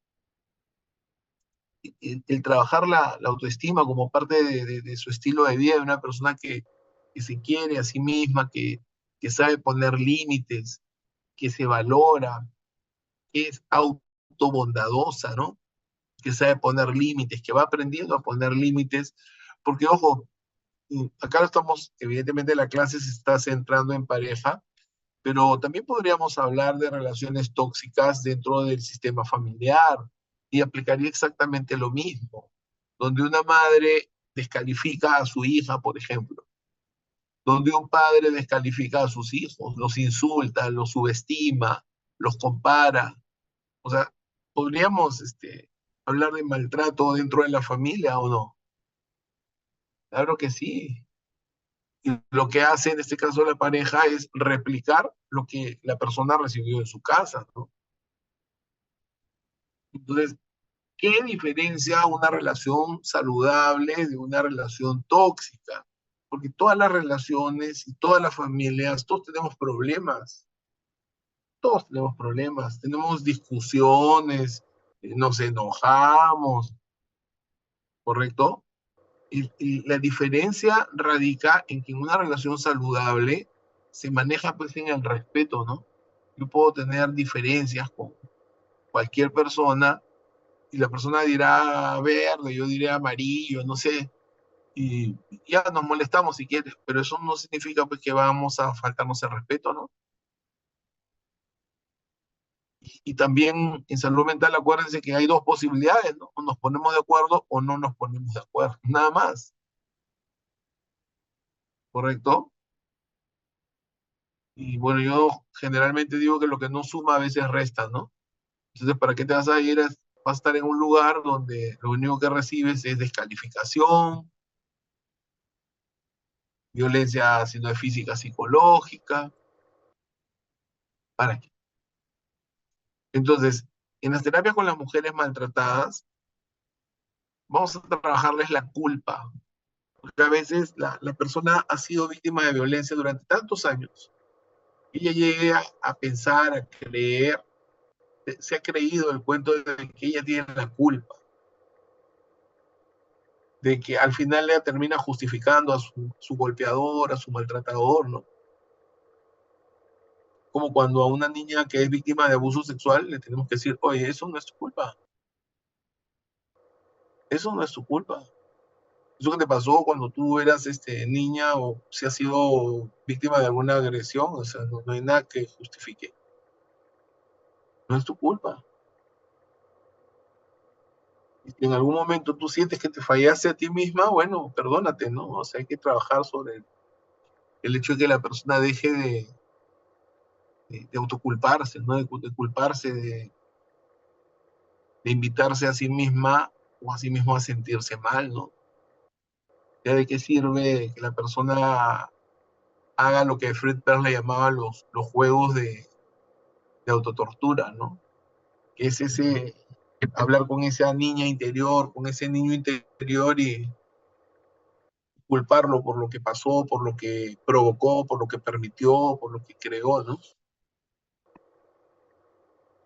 El trabajar la autoestima como parte de su estilo de vida de una persona que se quiere a sí misma, que sabe poner límites, que se valora, que es autobondadosa, ¿no? Que sabe poner límites, que va aprendiendo a poner límites, porque ojo, acá estamos, evidentemente la clase se está centrando en pareja, pero también podríamos hablar de relaciones tóxicas dentro del sistema familiar y aplicaría exactamente lo mismo, donde una madre descalifica a su hija, por ejemplo, donde un padre descalifica a sus hijos, los insulta, los subestima, los compara. O sea, podríamos hablar de maltrato dentro de la familia o no. Claro que sí. Y lo que hace en este caso la pareja es replicar lo que la persona recibió en su casa, ¿no? Entonces, ¿qué diferencia una relación saludable de una relación tóxica? Porque todas las relaciones y todas las familias, todos tenemos problemas, tenemos discusiones, nos enojamos, ¿correcto? Y la diferencia radica en que en una relación saludable se maneja pues en el respeto, ¿no? Yo puedo tener diferencias con cualquier persona y la persona dirá verde, yo diré amarillo, no sé, y ya nos molestamos si quieres, pero eso no significa pues que vamos a faltarnos el respeto, ¿no? Y también en salud mental acuérdense que hay dos posibilidades, ¿no? O nos ponemos de acuerdo o no nos ponemos de acuerdo, nada más, ¿correcto? Y bueno, yo generalmente digo que lo que no suma a veces resta, ¿no? Entonces, ¿para qué te vas a ir? Vas a estar en un lugar donde lo único que recibes es descalificación, violencia, si no es física, psicológica. ¿Para qué? Entonces, en las terapias con las mujeres maltratadas, vamos a trabajarles la culpa, porque a veces la persona ha sido víctima de violencia durante tantos años, y ella llega a pensar, a creer, se ha creído el cuento de que ella tiene la culpa, de que al final le termina justificando a su golpeador, a su maltratador, ¿no? Como cuando a una niña que es víctima de abuso sexual le tenemos que decir, oye, eso no es tu culpa, eso no es tu culpa. Eso que te pasó cuando tú eras niña o si has sido víctima de alguna agresión, o sea, no hay nada que justifique. No es tu culpa. Y si en algún momento tú sientes que te fallaste a ti misma, bueno, perdónate, ¿no? O sea, hay que trabajar sobre el hecho de que la persona deje de autoculparse, ¿no? De culparse, de invitarse a sí misma o a sí mismo a sentirse mal, ¿no? ¿Ya de qué sirve que la persona haga lo que Fred Perls le llamaba los juegos de autotortura, ¿no? Que es ese hablar con esa niña interior, con ese niño interior y culparlo por lo que pasó, por lo que provocó, por lo que permitió, por lo que creó, ¿no?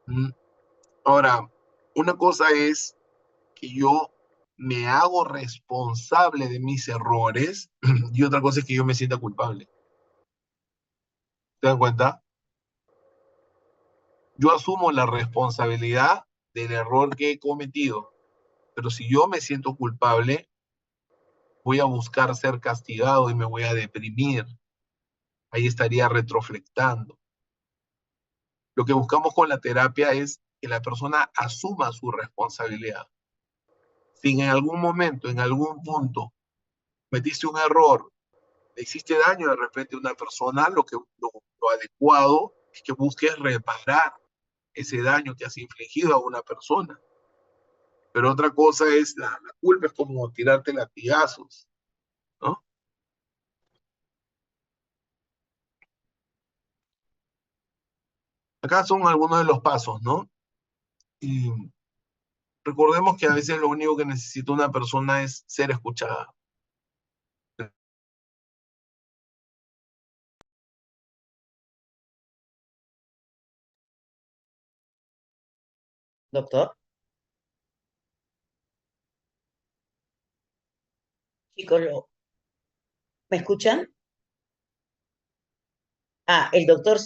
Mm. Ahora, una cosa es que yo me hago responsable de mis errores y otra cosa es que yo me sienta culpable. ¿Te das cuenta? Yo asumo la responsabilidad del error que he cometido, pero si yo me siento culpable, voy a buscar ser castigado y me voy a deprimir. ahí estaría retroflectando. Lo que buscamos con la terapia es que la persona asuma su responsabilidad. Si en algún momento, en algún punto, metiste un error, le hiciste daño de repente a una persona, lo adecuado es que busques reparar ese daño que has infligido a una persona. Pero otra cosa es, la culpa es como tirarte latigazos, ¿no? Acá son algunos de los pasos, ¿no? Y recordemos que a veces lo único que necesita una persona es ser escuchada. Doctor, chicos, ¿me escuchan? El doctor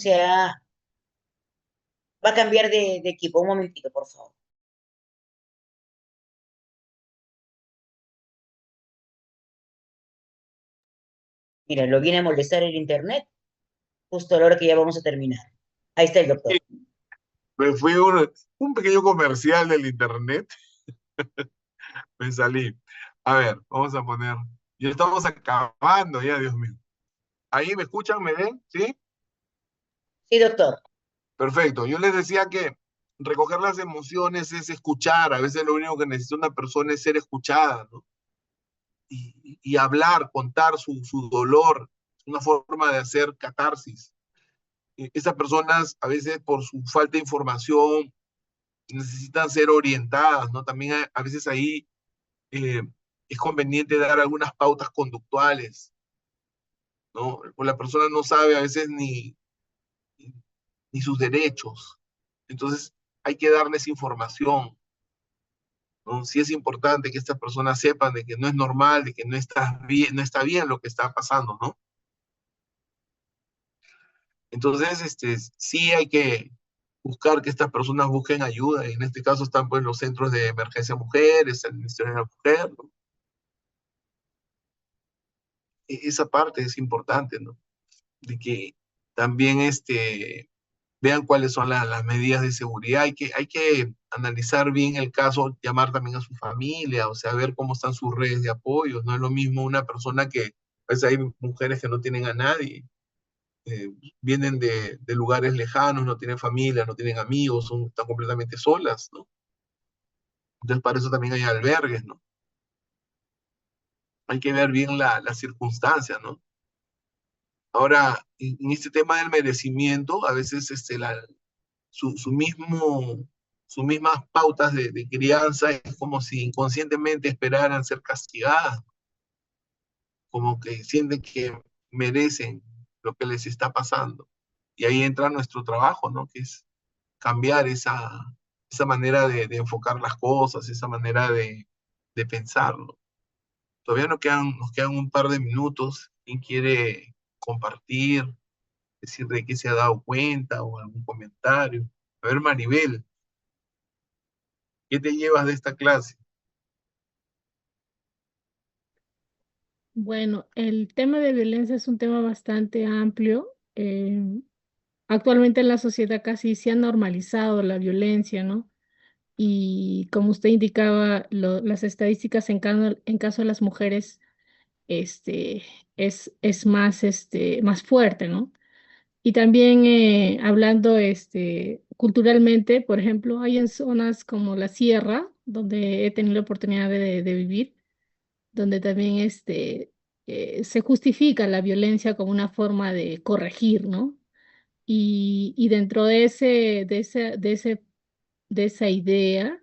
va a cambiar de equipo. Un momentito, por favor. Mira, lo viene a molestar el internet justo a la hora que ya vamos a terminar. Ahí está el doctor. Me fui un pequeño comercial del internet, me salí. A ver, vamos a poner, ya estamos acabando, ya, Dios mío. ¿Ahí me escuchan, me ven? ¿Sí? Sí, doctor. Perfecto. Yo les decía que recoger las emociones es escuchar. A veces lo único que necesita una persona es ser escuchada, ¿no? Y hablar, contar su dolor. Es una forma de hacer catarsis. Esas personas, a veces por su falta de información, necesitan ser orientadas, ¿no? También a veces ahí eh, es conveniente dar algunas pautas conductuales, ¿no? O la persona no sabe a veces ni sus derechos. Entonces, hay que darles información, ¿no? Sí es importante que estas personas sepan de que no es normal, de que no está bien lo que está pasando, ¿no? Entonces, sí hay que buscar que estas personas busquen ayuda, y en este caso están pues los centros de emergencia mujeres, el Ministerio de la Mujer, ¿no? Esa parte es importante, ¿no? De que también vean cuáles son las medidas de seguridad. Hay que analizar bien el caso, llamar también a su familia, o sea, ver cómo están sus redes de apoyo. No es lo mismo una persona que, pues hay mujeres que no tienen a nadie, eh, vienen de lugares lejanos, no tienen familia, no tienen amigos, están completamente solas, ¿no? Entonces, para eso también hay albergues, ¿no? Hay que ver bien las circunstancias, ¿no? Ahora, en este tema del merecimiento, a veces su mismo, sus mismas pautas de crianza es como si inconscientemente esperaran ser castigadas, como que sienten que merecen lo que les está pasando. Y ahí entra nuestro trabajo, ¿no? Que es cambiar esa manera de enfocar las cosas, esa manera de pensarlo. Todavía nos quedan un par de minutos. ¿Quién quiere compartir, decir de qué se ha dado cuenta o algún comentario? A ver, Maribel, ¿qué te llevas de esta clase? Bueno, el tema de violencia es un tema bastante amplio. Actualmente en la sociedad casi se ha normalizado la violencia, ¿no? Y como usted indicaba, las estadísticas en caso de las mujeres este, es más, más fuerte, ¿no? Y también hablando culturalmente, por ejemplo, hay en zonas como la sierra, donde he tenido la oportunidad de vivir, donde también se justifica la violencia como una forma de corregir, ¿no? Y dentro de esa idea,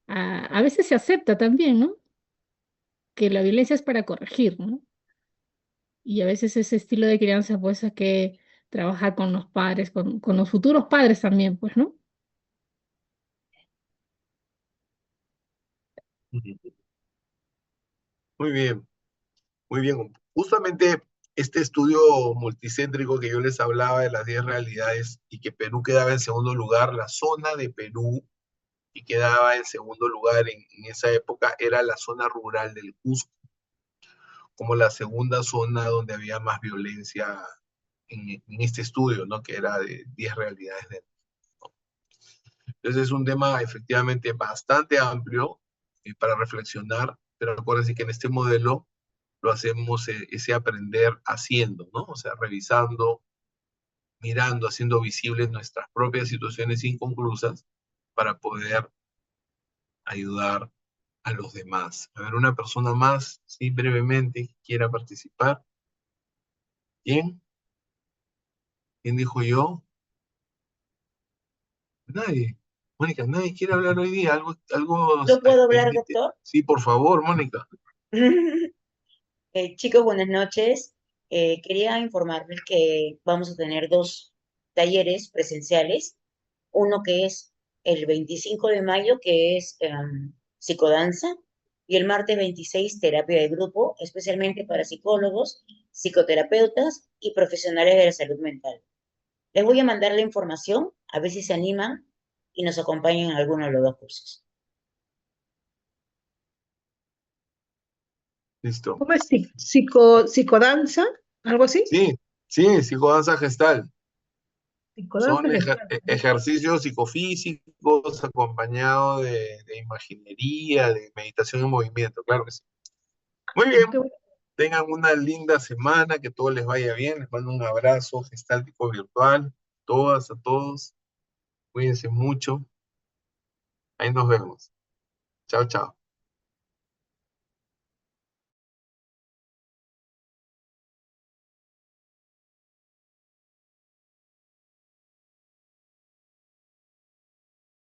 a veces se acepta también, ¿no? Que la violencia es para corregir, ¿no? Y a veces ese estilo de crianza, pues, hay que trabajar con los padres, con los futuros padres también, pues, ¿no? Muy bien, muy bien. Justamente este estudio multicéntrico que yo les hablaba de las 10 realidades y que Perú quedaba en segundo lugar, la zona de Perú que quedaba en segundo lugar en esa época era la zona rural del Cusco, como la segunda zona donde había más violencia en este estudio, ¿no? Que era de 10 realidades de... Entonces es un tema efectivamente bastante amplio para reflexionar, pero acuérdense que en este modelo lo hacemos ese aprender haciendo, ¿no? O sea, revisando, mirando, haciendo visibles nuestras propias situaciones inconclusas para poder ayudar a los demás. A ver, una persona más, sí, brevemente, que quiera participar. ¿Quién? ¿Quién dijo yo? Nadie. Mónica, nadie quiere hablar hoy día. Algo ¿Yo puedo hablar, pendiente. doctor? Sí, por favor, Mónica. Chicos, buenas noches. Quería informarles que vamos a tener dos talleres presenciales. Uno que es el 25 de mayo, que es psicodanza, y el martes 26, terapia de grupo, especialmente para psicólogos, psicoterapeutas y profesionales de la salud mental. Les voy a mandar la información, a ver si se animan y nos acompañan en alguno de los dos cursos. Listo. ¿Cómo es psicodanza? ¿Algo así? Sí, sí, psicodanza gestal. Psicodanza Son gestal. ejercicios psicofísicos acompañados de imaginería, de meditación en movimiento, claro que sí. Muy bien, Qué bueno. tengan una linda semana, que todo les vaya bien. Les mando un abrazo gestáltico virtual, todas, a todos. Cuídense mucho. Ahí nos vemos. Chao, chao.